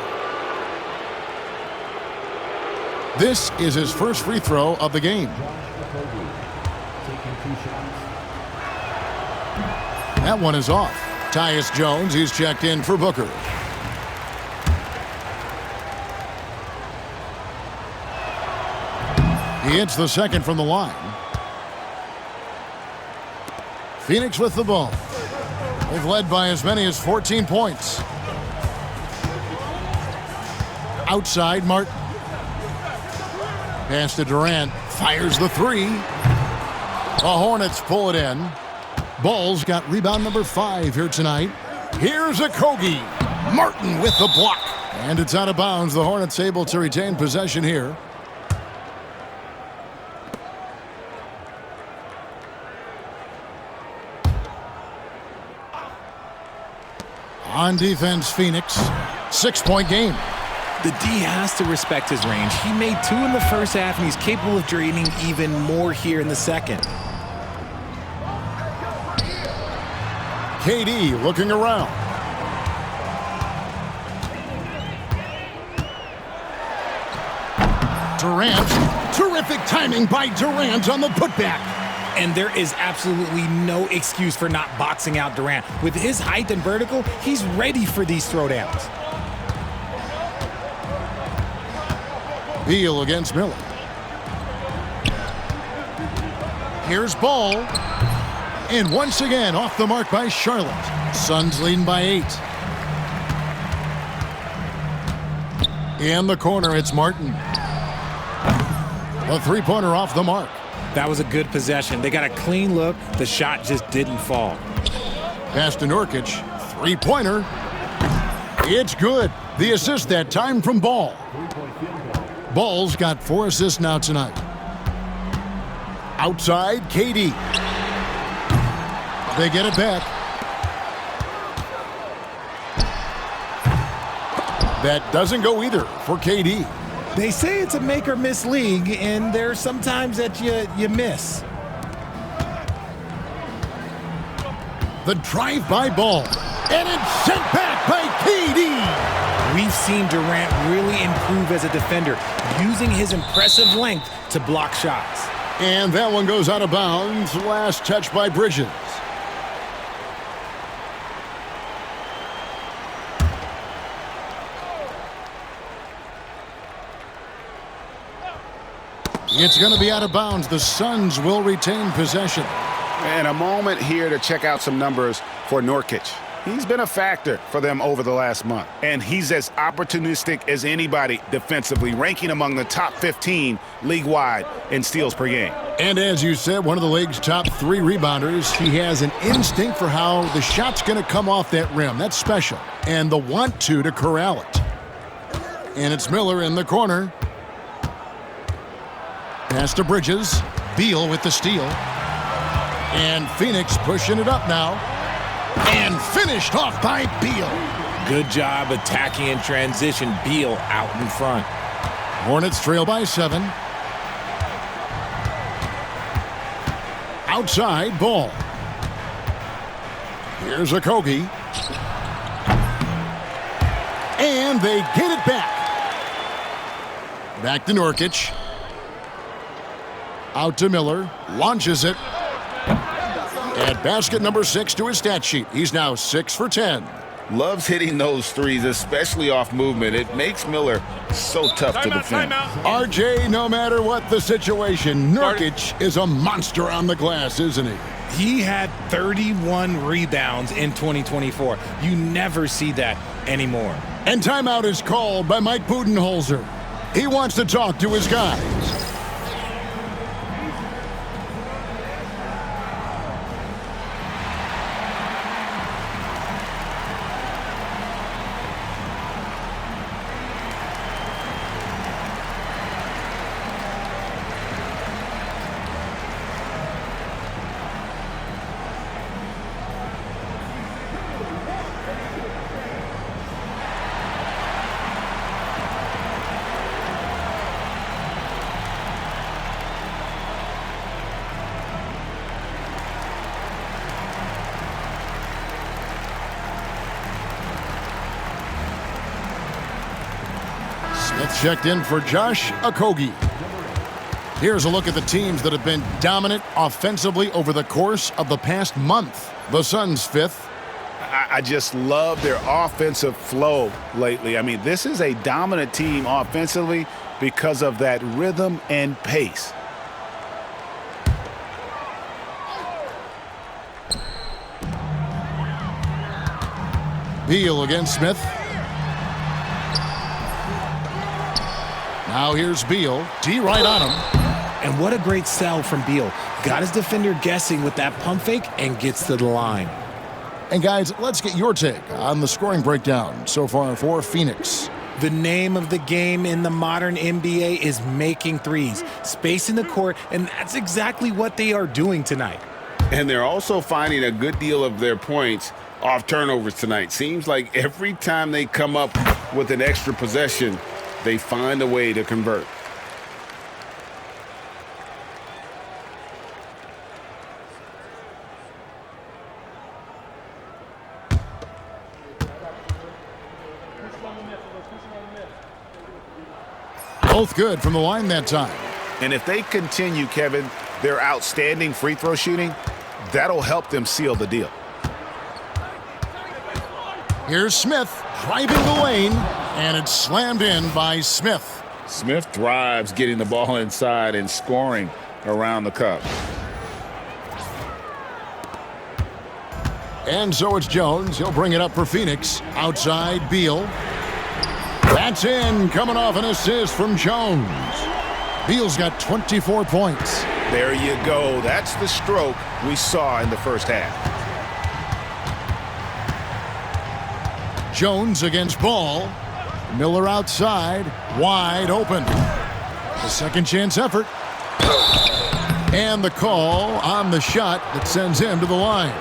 This is his first free throw of the game. That one is off. Tyus Jones, he's checked in for Booker. He hits the second from the line. Phoenix with the ball. They've led by as many as 14 points. Outside, Martin. Pass to Durant. Fires the 3. The Hornets pull it in. Ball's got rebound number 5 here tonight. Here's a Kogi. Martin with the block. And it's out of bounds. The Hornets able to retain possession here. On defense, Phoenix. 6-point game. The D has to respect his range. He made 2 in the first half, and he's capable of draining even more here in the second. KD looking around. Durant. Terrific timing by Durant on the putback. And there is absolutely no excuse for not boxing out Durant. With his height and vertical, he's ready for these throwdowns. Beal against Miller. Here's Ball. And once again, off the mark by Charlotte. Suns leading by 8. In the corner, it's Martin. A three-pointer off the mark. That was a good possession. They got a clean look. The shot just didn't fall. Pass to Nurkic. Three-pointer. It's good. The assist that time from Ball. Ball's got 4 assists now tonight. Outside, KD. They get it back. That doesn't go either for KD. They say it's a make-or-miss league, and there's sometimes that you miss. The drive by Ball. And it's sent back by KD. We've seen Durant really improve as a defender, using his impressive length to block shots. And that one goes out of bounds. Last touch by Bridges. It's going to be out of bounds. The Suns will retain possession. And a moment here to check out some numbers for Nurkic. He's been a factor for them over the last month. And he's as opportunistic as anybody defensively, ranking among the top 15 league-wide in steals per game. And as you said, one of the league's top 3 rebounders. He has an instinct for how the shot's going to come off that rim. That's special. And the want to corral it. And it's Miller in the corner. Pass to Bridges. Beal with the steal. And Phoenix pushing it up now. And finished off by Beal. Good job attacking in transition. Beal out in front. Hornets trail by 7. Outside, Ball. Here's Okogie. And they get it back. Back to Nurkic. Out to Miller. Launches it. At basket number 6 to his stat sheet. He's now 6 for 10. Loves hitting those threes, especially off movement. It makes Miller so tough to defend. RJ, no matter what the situation, Nurkic is a monster on the glass, isn't he? He had 31 rebounds in 2024. You never see that anymore. And timeout is called by Mike Budenholzer. He wants to talk to his guys. Smith checked in for Josh Okogie. Here's a look at the teams that have been dominant offensively over the course of the past month. The Suns 5th. I just love their offensive flow lately. I mean, this is a dominant team offensively because of that rhythm and pace. Beal against Smith. Now here's Beal. D right on him. And what a great sell from Beal. Got his defender guessing with that pump fake and gets to the line. And guys, let's get your take on the scoring breakdown so far for Phoenix. The name of the game in the modern NBA is making threes, spacing the court, and that's exactly what they are doing tonight. And they're also finding a good deal of their points off turnovers tonight. Seems like every time they come up with an extra possession, they find a way to convert. Both good from the line that time. And if they continue, Kevin, their outstanding free throw shooting, that'll help them seal the deal. Here's Smith driving the lane, and it's slammed in by Smith. Smith thrives getting the ball inside and scoring around the cup. And so it's Jones. He'll bring it up for Phoenix. Outside, Beal. That's in, coming off an assist from Jones. Beal's got 24 points. There you go. That's the stroke we saw in the first half. Jones against Ball. Miller outside, wide open. The second chance effort. And the call on the shot that sends him to the line.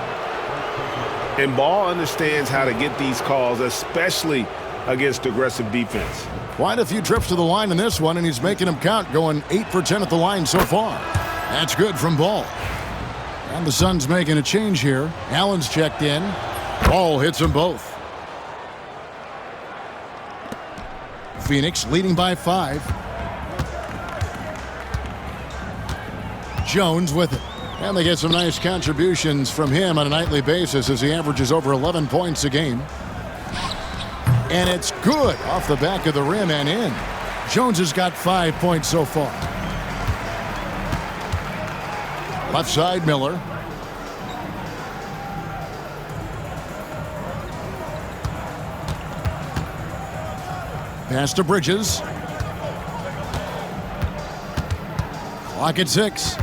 And Ball understands how to get these calls, especially against aggressive defense. Quite a few trips to the line in this one, and he's making them count, going 8 for 10 at the line so far. That's good from Ball. And the Suns making a change here. Allen's checked in. Ball hits them both. Phoenix leading by 5. Jones with it. And they get some nice contributions from him on a nightly basis as he averages over 11 points a game. And it's good off the back of the rim and in. Jones has got 5 points so far. Left side, Miller. Pass to Bridges. Clock at 6.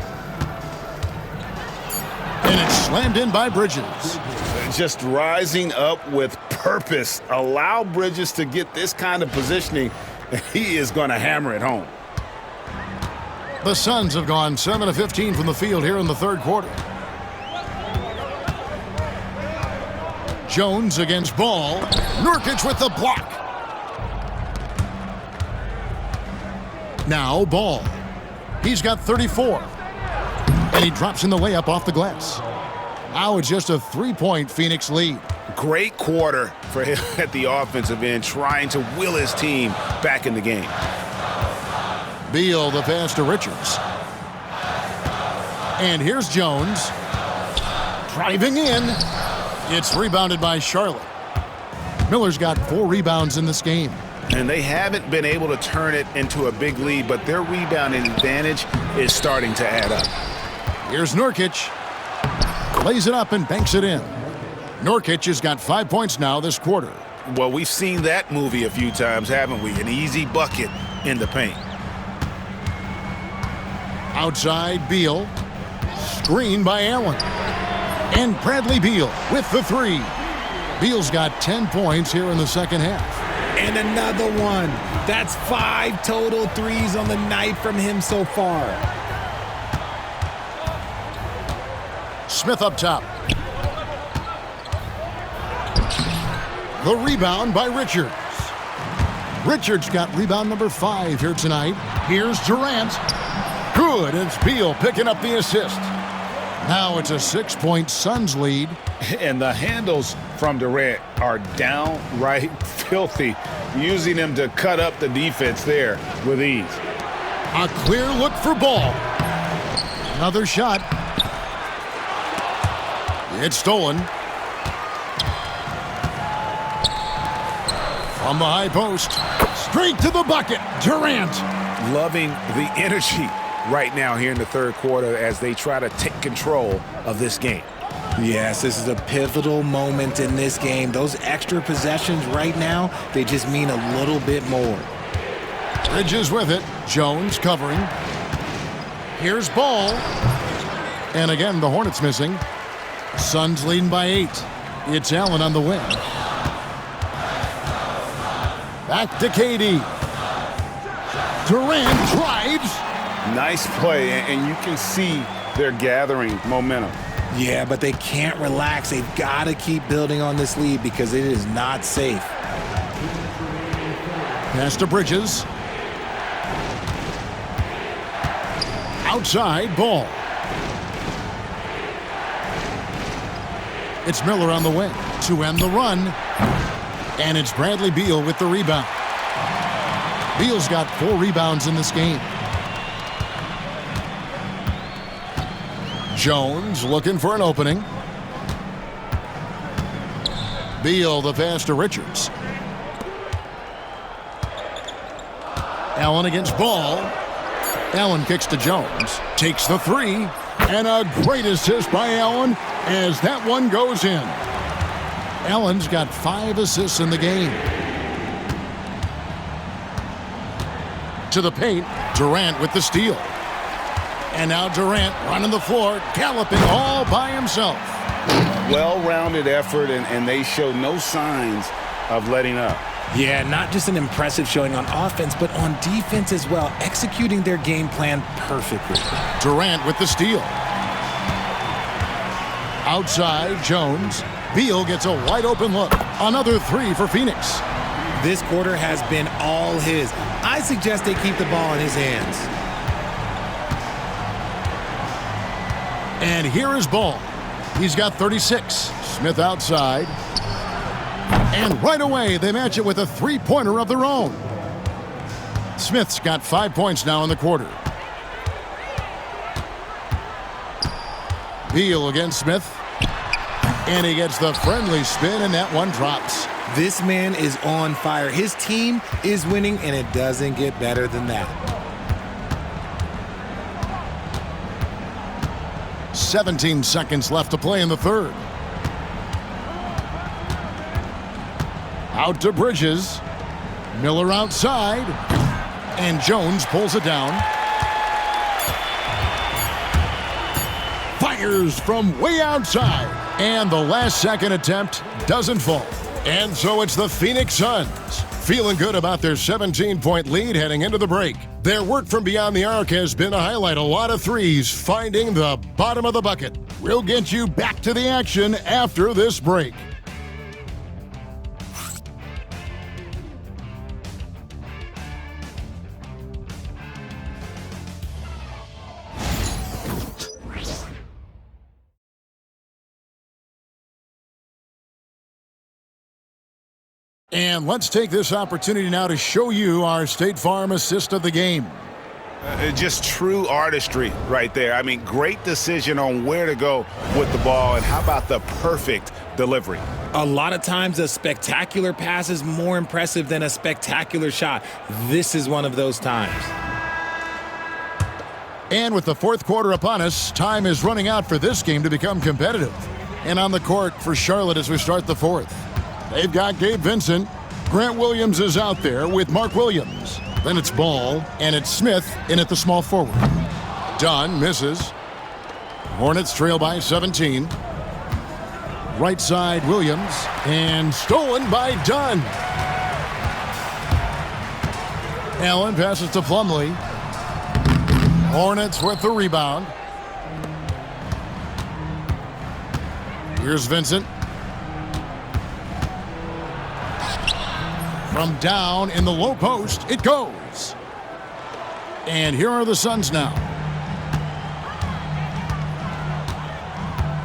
And it's slammed in by Bridges. Just rising up with purpose. Allow Bridges to get this kind of positioning, and he is going to hammer it home. The Suns have gone 7 of 15 from the field here in the third quarter. Jones against Ball. Nurkic with the block. Now Ball. He's got 34. And he drops in the layup off the glass. Now it's just a 3-point Phoenix lead. Great quarter for him at the offensive end, trying to will his team back in the game. Beal the pass to Richards. And here's Jones. Driving in. It's rebounded by Charlotte. Miller's got 4 rebounds in this game. And they haven't been able to turn it into a big lead, but their rebounding advantage is starting to add up. Here's Nurkic. Lays it up and banks it in. Nurkic has got 5 points now this quarter. Well, we've seen that movie a few times, haven't we? An easy bucket in the paint. Outside, Beal. Screen by Allen. And Bradley Beal with the 3. Beal's got 10 points here in the second half. And another one. That's 5 total threes on the night from him so far. Smith up top. The rebound by Richards. Richards got rebound number 5 here tonight. Here's Durant. Good. It's Beal picking up the assist. Now it's a 6-point Suns lead. And the handles from Durant are downright filthy, using him to cut up the defense there with ease. A clear look for Ball. Another shot. It's stolen. From the high post. Straight to the bucket. Durant. Loving the energy right now here in the third quarter as they try to take control of this game. Yes, this is a pivotal moment in this game. Those extra possessions right now, they just mean a little bit more. Bridges with it. Jones covering. Here's Ball. And again, the Hornets missing. Suns leading by 8. It's Allen on the wing. Back to KD. Durant drives. Nice play, and you can see they're gathering momentum. Yeah, but they can't relax. They've got to keep building on this lead because it is not safe. Pass to Bridges. Outside, Ball. It's Miller on the wing to end the run. And it's Bradley Beal with the rebound. Beal's got 4 rebounds in this game. Jones looking for an opening. Beal the pass to Richards. Allen against Ball. Allen kicks to Jones. Takes the three. And a great assist by Allen as that one goes in. Allen's got 5 assists in the game. To the paint, Durant with the steal. And now Durant running the floor, galloping all by himself. Well-rounded effort, and they show no signs of letting up. Yeah, not just an impressive showing on offense, but on defense as well, executing their game plan perfectly. Durant with the steal. Outside, Jones. Beal gets a wide-open look. Another 3 for Phoenix. This quarter has been all his. I suggest they keep the ball in his hands. And here is Ball. He's got 36. Smith outside. And right away, they match it with a three-pointer of their own. Smith's got 5 points now in the quarter. Beal against Smith. And he gets the friendly spin, and that one drops. This man is on fire. His team is winning, and it doesn't get better than that. 17 seconds left to play in the third. Out to Bridges. Miller outside. And Jones pulls it down. Fires from way outside. And the last-second attempt doesn't fall. And so it's the Phoenix Suns, feeling good about their 17-point lead heading into the break. Their work from beyond the arc has been a highlight. A lot of threes, finding the bottom of the bucket. We'll get you back to the action after this break. And let's take this opportunity now to show you our State Farm assist of the game. Just true artistry right there. I mean, great decision on where to go with the ball, and how about the perfect delivery? A lot of times a spectacular pass is more impressive than a spectacular shot. This is one of those times. And with the fourth quarter upon us, time is running out for this game to become competitive. And on the court for Charlotte as we start the fourth. They've got Gabe Vincent. Grant Williams is out there with Mark Williams. Then it's Ball, and it's Smith in at the small forward. Dunn misses. Hornets trail by 17. Right side, Williams, and stolen by Dunn. Allen passes to Plumlee. Hornets with the rebound. Here's Vincent. From down in the low post, it goes. And here are the Suns now.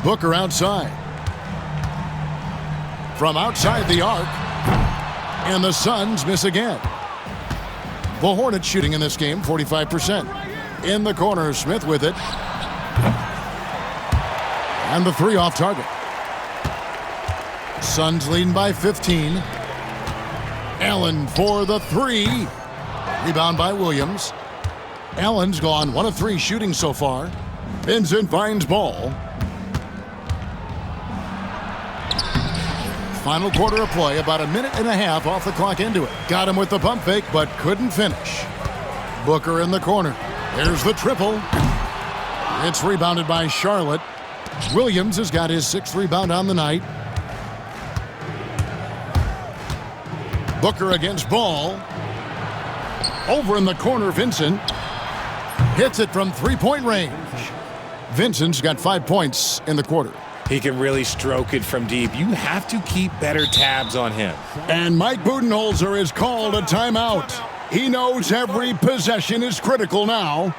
Booker outside. From outside the arc. And the Suns miss again. The Hornets shooting in this game, 45%. In the corner, Smith with it. And the three off target. Suns leading by 15. Allen for the three. Rebound by Williams. Allen's gone 1 of 3 shooting so far. Vincent finds Ball. Final quarter of play, about a minute and a half off the clock into it. Got him with the pump fake, but couldn't finish. Booker in the corner. There's the triple. It's rebounded by Charlotte. Williams has got his 6th rebound on the night. Booker against Ball. Over in the corner, Vincent. Hits it from three-point range. Vincent's got 5 points in the quarter. He can really stroke it from deep. You have to keep better tabs on him. And Mike Budenholzer has called a timeout. He knows every possession is critical now.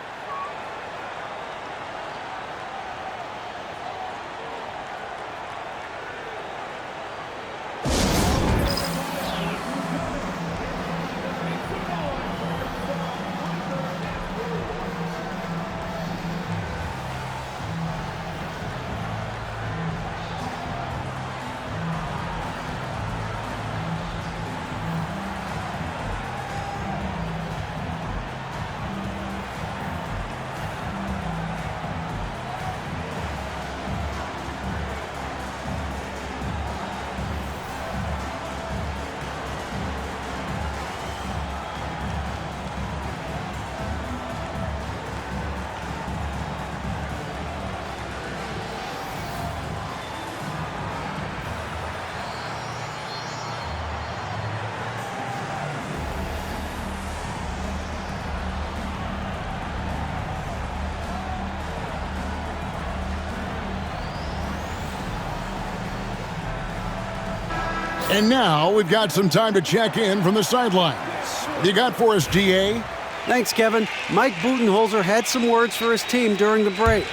And now we've got some time to check in from the sidelines. What you got for us, GA? Thanks, Kevin. Mike Budenholzer had some words for his team during the break.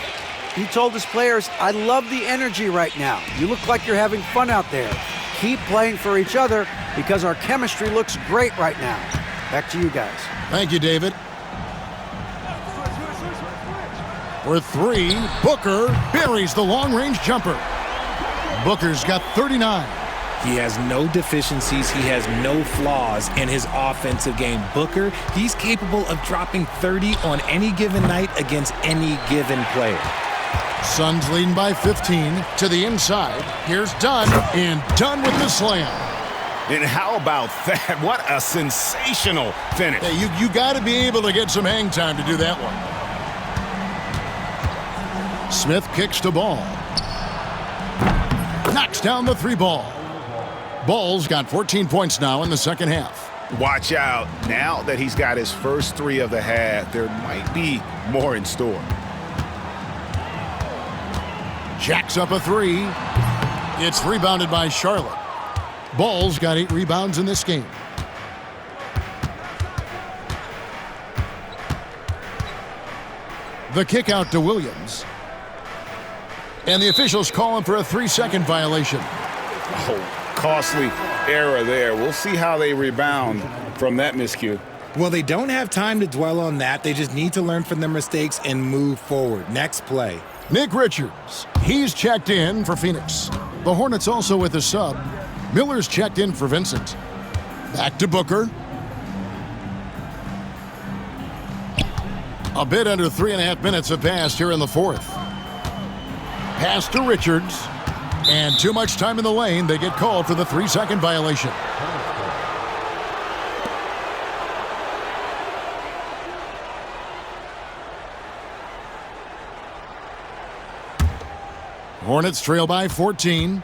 He told his players, "I love the energy right now. You look like you're having fun out there. Keep playing for each other because our chemistry looks great right now." Back to you guys. Thank you, David. For three, Booker buries the long-range jumper. Booker's got 39. He has no deficiencies. He has no flaws in his offensive game. Booker, he's capable of dropping 30 on any given night against any given player. Suns leading by 15 to the inside. Here's Dunn, and Dunn with the slam. And how about that? What a sensational finish. Hey, you got to be able to get some hang time to do that one. Smith kicks to Ball. Knocks down the three ball. Ball's got 14 points now in the second half. Watch out. Now that he's got his first three of the half, there might be more in store. Jacks up a three. It's rebounded by Charlotte. Ball's got 8 rebounds in this game. The kick out to Williams. And the officials calling for a 3-second violation. Oh, costly error there. We'll see how they rebound from that miscue. Well, they don't have time to dwell on that. They just need to learn from their mistakes and move forward. Next play. Nick Richards, he's checked in for Phoenix. The Hornets also with a sub. Miller's checked in for Vincent. Back to Booker. A bit under 3.5 minutes have passed here in the fourth. Pass to Richards. And too much time in the lane. They get called for the 3-second violation. Hornets trail by 14.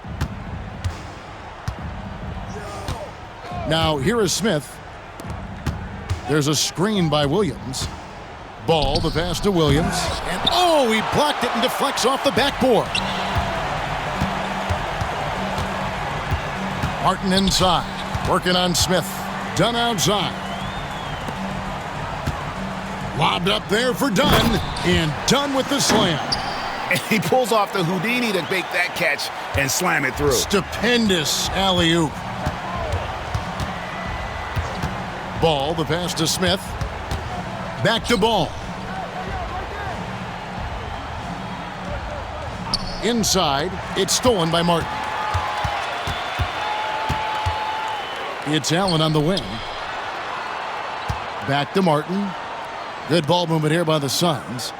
Now here is Smith. There's a screen by Williams. Ball, the pass to Williams. And oh, he blocked it and deflects off the backboard. Martin inside, working on Smith. Dunn outside. Lobbed up there for Dunn, and Dunn with the slam. And he pulls off the Houdini to make that catch and slam it through. Stupendous alley-oop. Ball, the pass to Smith. Back to Ball. Inside, it's stolen by Martin. It's Allen on the wing. Back to Martin. Good ball movement here by the Suns.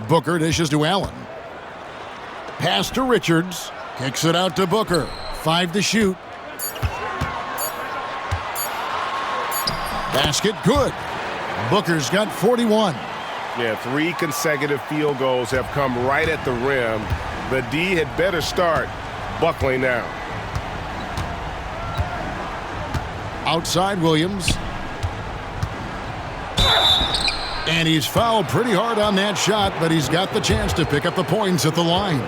Booker dishes to Allen. Pass to Richards. Kicks it out to Booker. 5 to shoot. Basket good. Booker's got 41. Yeah, 3 consecutive field goals have come right at the rim. The D had better start buckling down. Outside Williams. And he's fouled pretty hard on that shot, but he's got the chance to pick up the points at the line.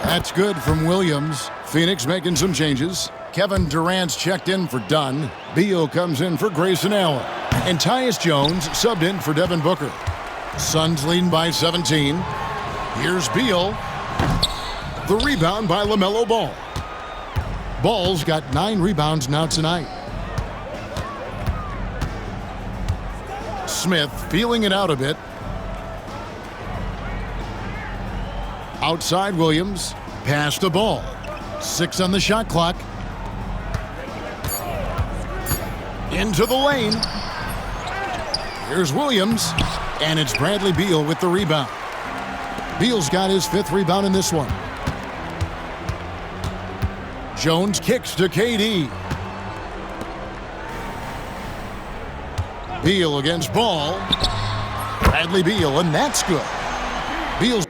That's good from Williams. Phoenix making some changes. Kevin Durant's checked in for Dunn. Beal comes in for Grayson Allen. And Tyus Jones subbed in for Devin Booker. Suns leading by 17. Here's Beal. The rebound by Lamelo Ball. Ball's got 9 rebounds now tonight. Smith feeling it out a bit. Outside Williams. Pass the Ball. 6 on the shot clock. Into the lane. Here's Williams. And it's Bradley Beal with the rebound. Beal's got his 5th rebound in this one. Jones kicks to KD. Beal against Ball. Bradley Beal, and that's good. Beal's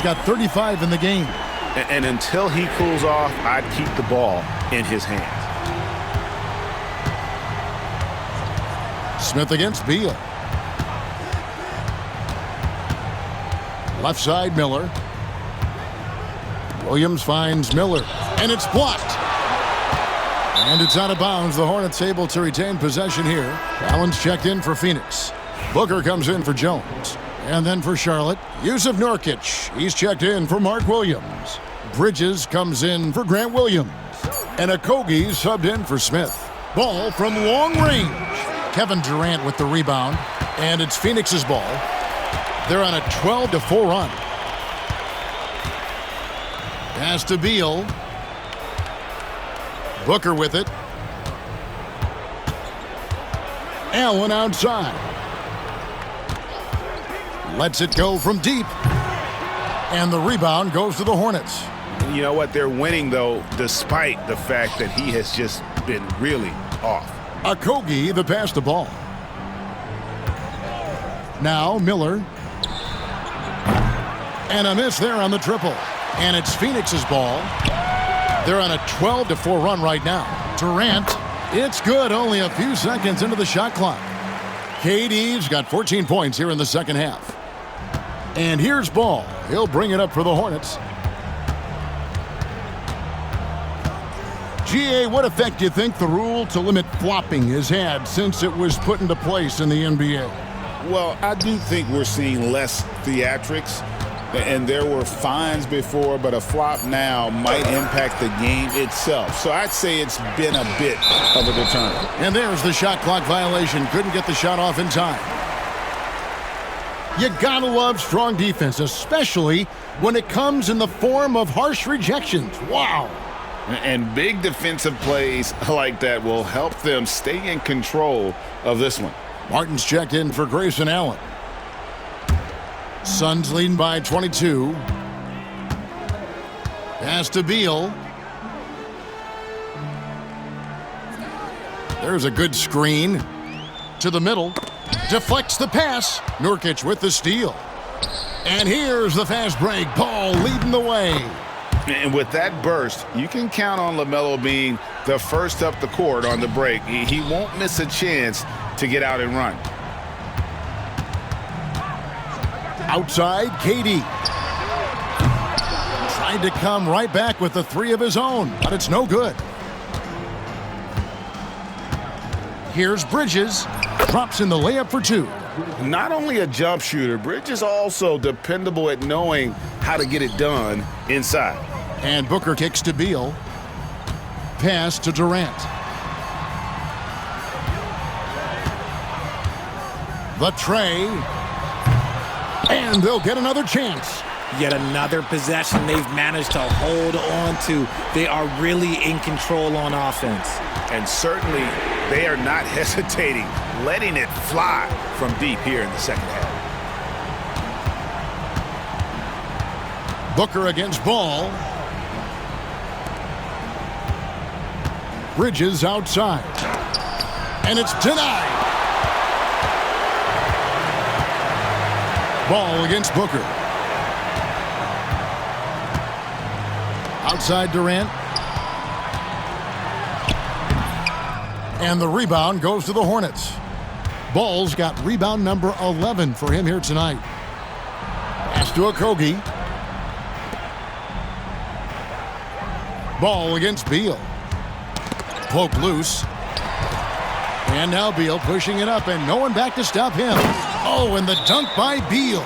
Charlotte's got 35 in the game. And until he cools off, I'd keep the ball in his hands. Smith against Beal. Left side, Miller. Williams finds Miller, and it's blocked. And it's out of bounds. The Hornets able to retain possession here. Allen's checked in for Phoenix. Booker comes in for Jones. And then for Charlotte, Yusuf Nurkic. He's checked in for Mark Williams. Bridges comes in for Grant Williams. And Okogie subbed in for Smith. Ball from long range. Kevin Durant with the rebound. And it's Phoenix's ball. They're on a 12-4 run. Pass to Beal. Booker with it. Allen outside. Lets it go from deep. And the rebound goes to the Hornets. You know what? They're winning, though, despite the fact that he has just been really off. Okogie, the pass to ball. Now Miller. And a miss there on the triple. And it's Phoenix's ball. They're on a 12-4 run right now. Durant, it's good, only a few seconds into the shot clock. KD's got 14 points here in the second half. And here's Ball. He'll bring it up for the Hornets. GA, what effect do you think the rule to limit flopping has had since it was put into place in the NBA? Well, I do think we're seeing less theatrics. And there were fines before, but a flop now might impact the game itself. So I'd say it's been a bit of a deterrent. And there's the shot clock violation. Couldn't get the shot off in time. You gotta love strong defense, especially when it comes in the form of harsh rejections. Wow. And big defensive plays like that will help them stay in control of this one. Martin's checked in for Grayson Allen. Suns leading by 22. Pass to Beal. There's a good screen. To the middle. Deflects the pass. Nurkic with the steal. And here's the fast break. Ball leading the way. And with that burst, you can count on Lamelo being the first up the court on the break. He won't miss a chance to get out and run. Outside, KD. Tried to come right back with the three of his own, but it's no good. Here's Bridges. Drops in the layup for two. Not only a jump shooter, Bridges also dependable at knowing how to get it done inside. And Booker kicks to Beal. Pass to Durant. The tray. And they'll get another chance. Yet another possession they've managed to hold on to. They are really in control on offense. And certainly they are not hesitating, letting it fly from deep here in the second half. Booker against Ball. Bridges outside. And it's denied. Ball against Booker. Outside Durant. And the rebound goes to the Hornets. Ball's got rebound number 11 for him here tonight. Pass to Okogie. Ball against Beal. Poke loose. And now Beal pushing it up and no one back to stop him. Oh, and the dunk by Beal.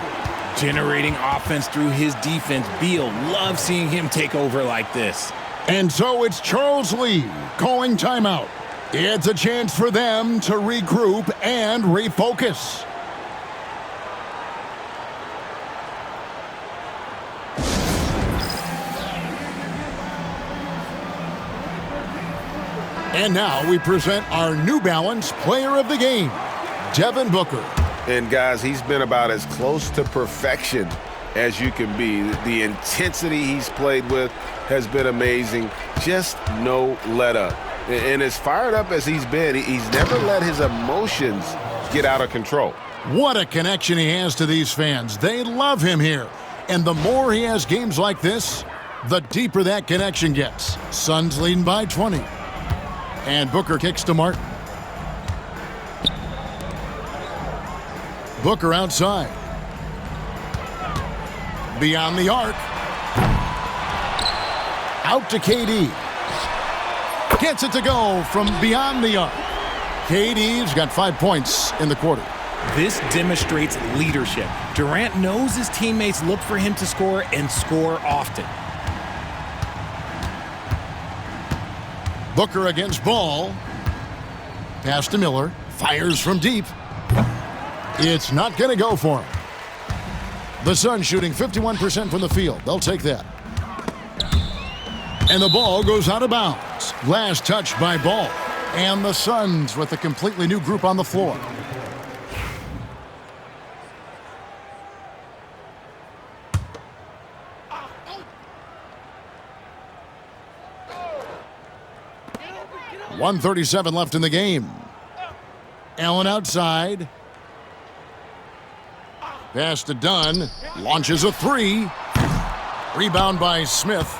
Generating offense through his defense. Beal, love seeing him take over like this. And so it's Charles Lee calling timeout. It's a chance for them to regroup and refocus. And now we present our New Balance Player of the Game, Devin Booker. And guys, he's been about as close to perfection as you can be. The intensity he's played with has been amazing. Just no let up. And as fired up as he's been, he's never let his emotions get out of control. What a connection he has to these fans. They love him here. And the more he has games like this, the deeper that connection gets. Suns leading by 20. And Booker kicks to Martin. Booker outside. Beyond the arc. Out to KD. Gets it to go from beyond the arc. KD's got 5 points in the quarter. This demonstrates leadership. Durant knows his teammates look for him to score and score often. Booker against Ball. Pass to Miller. Fires from deep. It's not going to go for him. The Suns shooting 51% from the field. They'll take that. And the ball goes out of bounds. Last touch by Ball. And the Suns with a completely new group on the floor. .137 left in the game. Allen outside. Pass to Dunn. Launches a three. Rebound by Smith.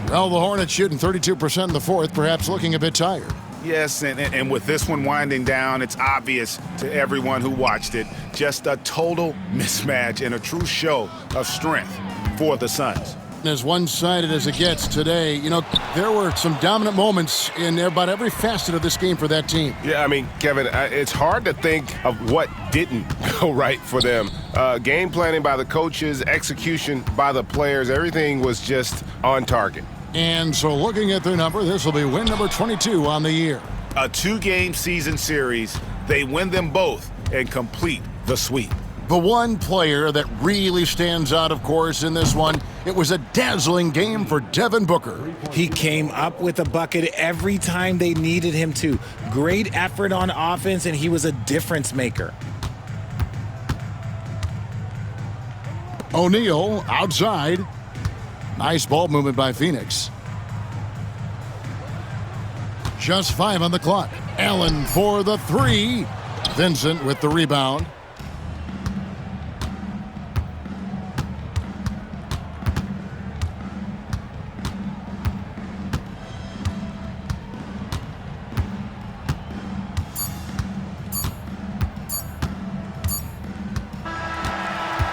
Well, the Hornets shooting 32% in the fourth, perhaps looking a bit tired. Yes, and with this one winding down, it's obvious to everyone who watched it. Just a total mismatch and a true show of strength for the Suns. As one-sided as it gets today, you know, there were some dominant moments in about every facet of this game for that team. Yeah, I mean, Kevin, it's hard to think of what didn't go right for them. Game planning by the coaches, execution by the players, everything was just on target. And so looking at their number, this will be win number 22 on the year. A two-game season series, they win them both and complete the sweep. The one player that really stands out, of course, in this one, it was a dazzling game for Devin Booker. He came up with a bucket every time they needed him to. Great effort on offense, and he was a difference maker. O'Neal outside. Nice ball movement by Phoenix. Just 5 on the clock. Allen for the three. Vincent with the rebound.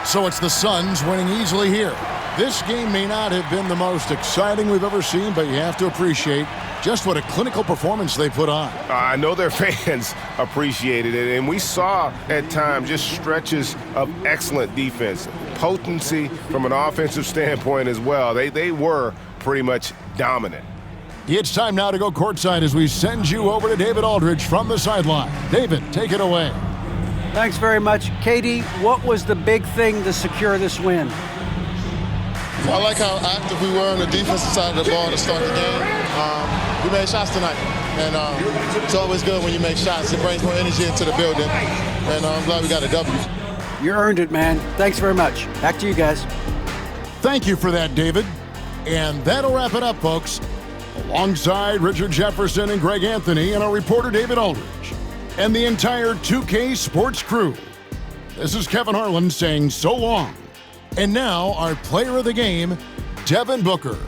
So it's the Suns winning easily here. This game may not have been the most exciting we've ever seen, but you have to appreciate just what a clinical performance they put on. I know their fans appreciated it, and we saw at times just stretches of excellent defense. Potency from an offensive standpoint as well. They were pretty much dominant. It's time now to go courtside as we send you over to David Aldridge from the sideline. David, take it away. Thanks very much. Katie, what was the big thing to secure this win? I like how active we were on the defensive side of the ball to start the game. We made shots tonight, and it's always good when you make shots. It brings more energy into the building, and I'm glad we got a W. You earned it, man. Thanks very much. Back to you guys. Thank you for that, David. And that'll wrap it up, folks. Alongside Richard Jefferson and Greg Anthony and our reporter David Aldridge and the entire 2K Sports crew, this is Kevin Harlan saying so long. And now our player of the game, Devin Booker.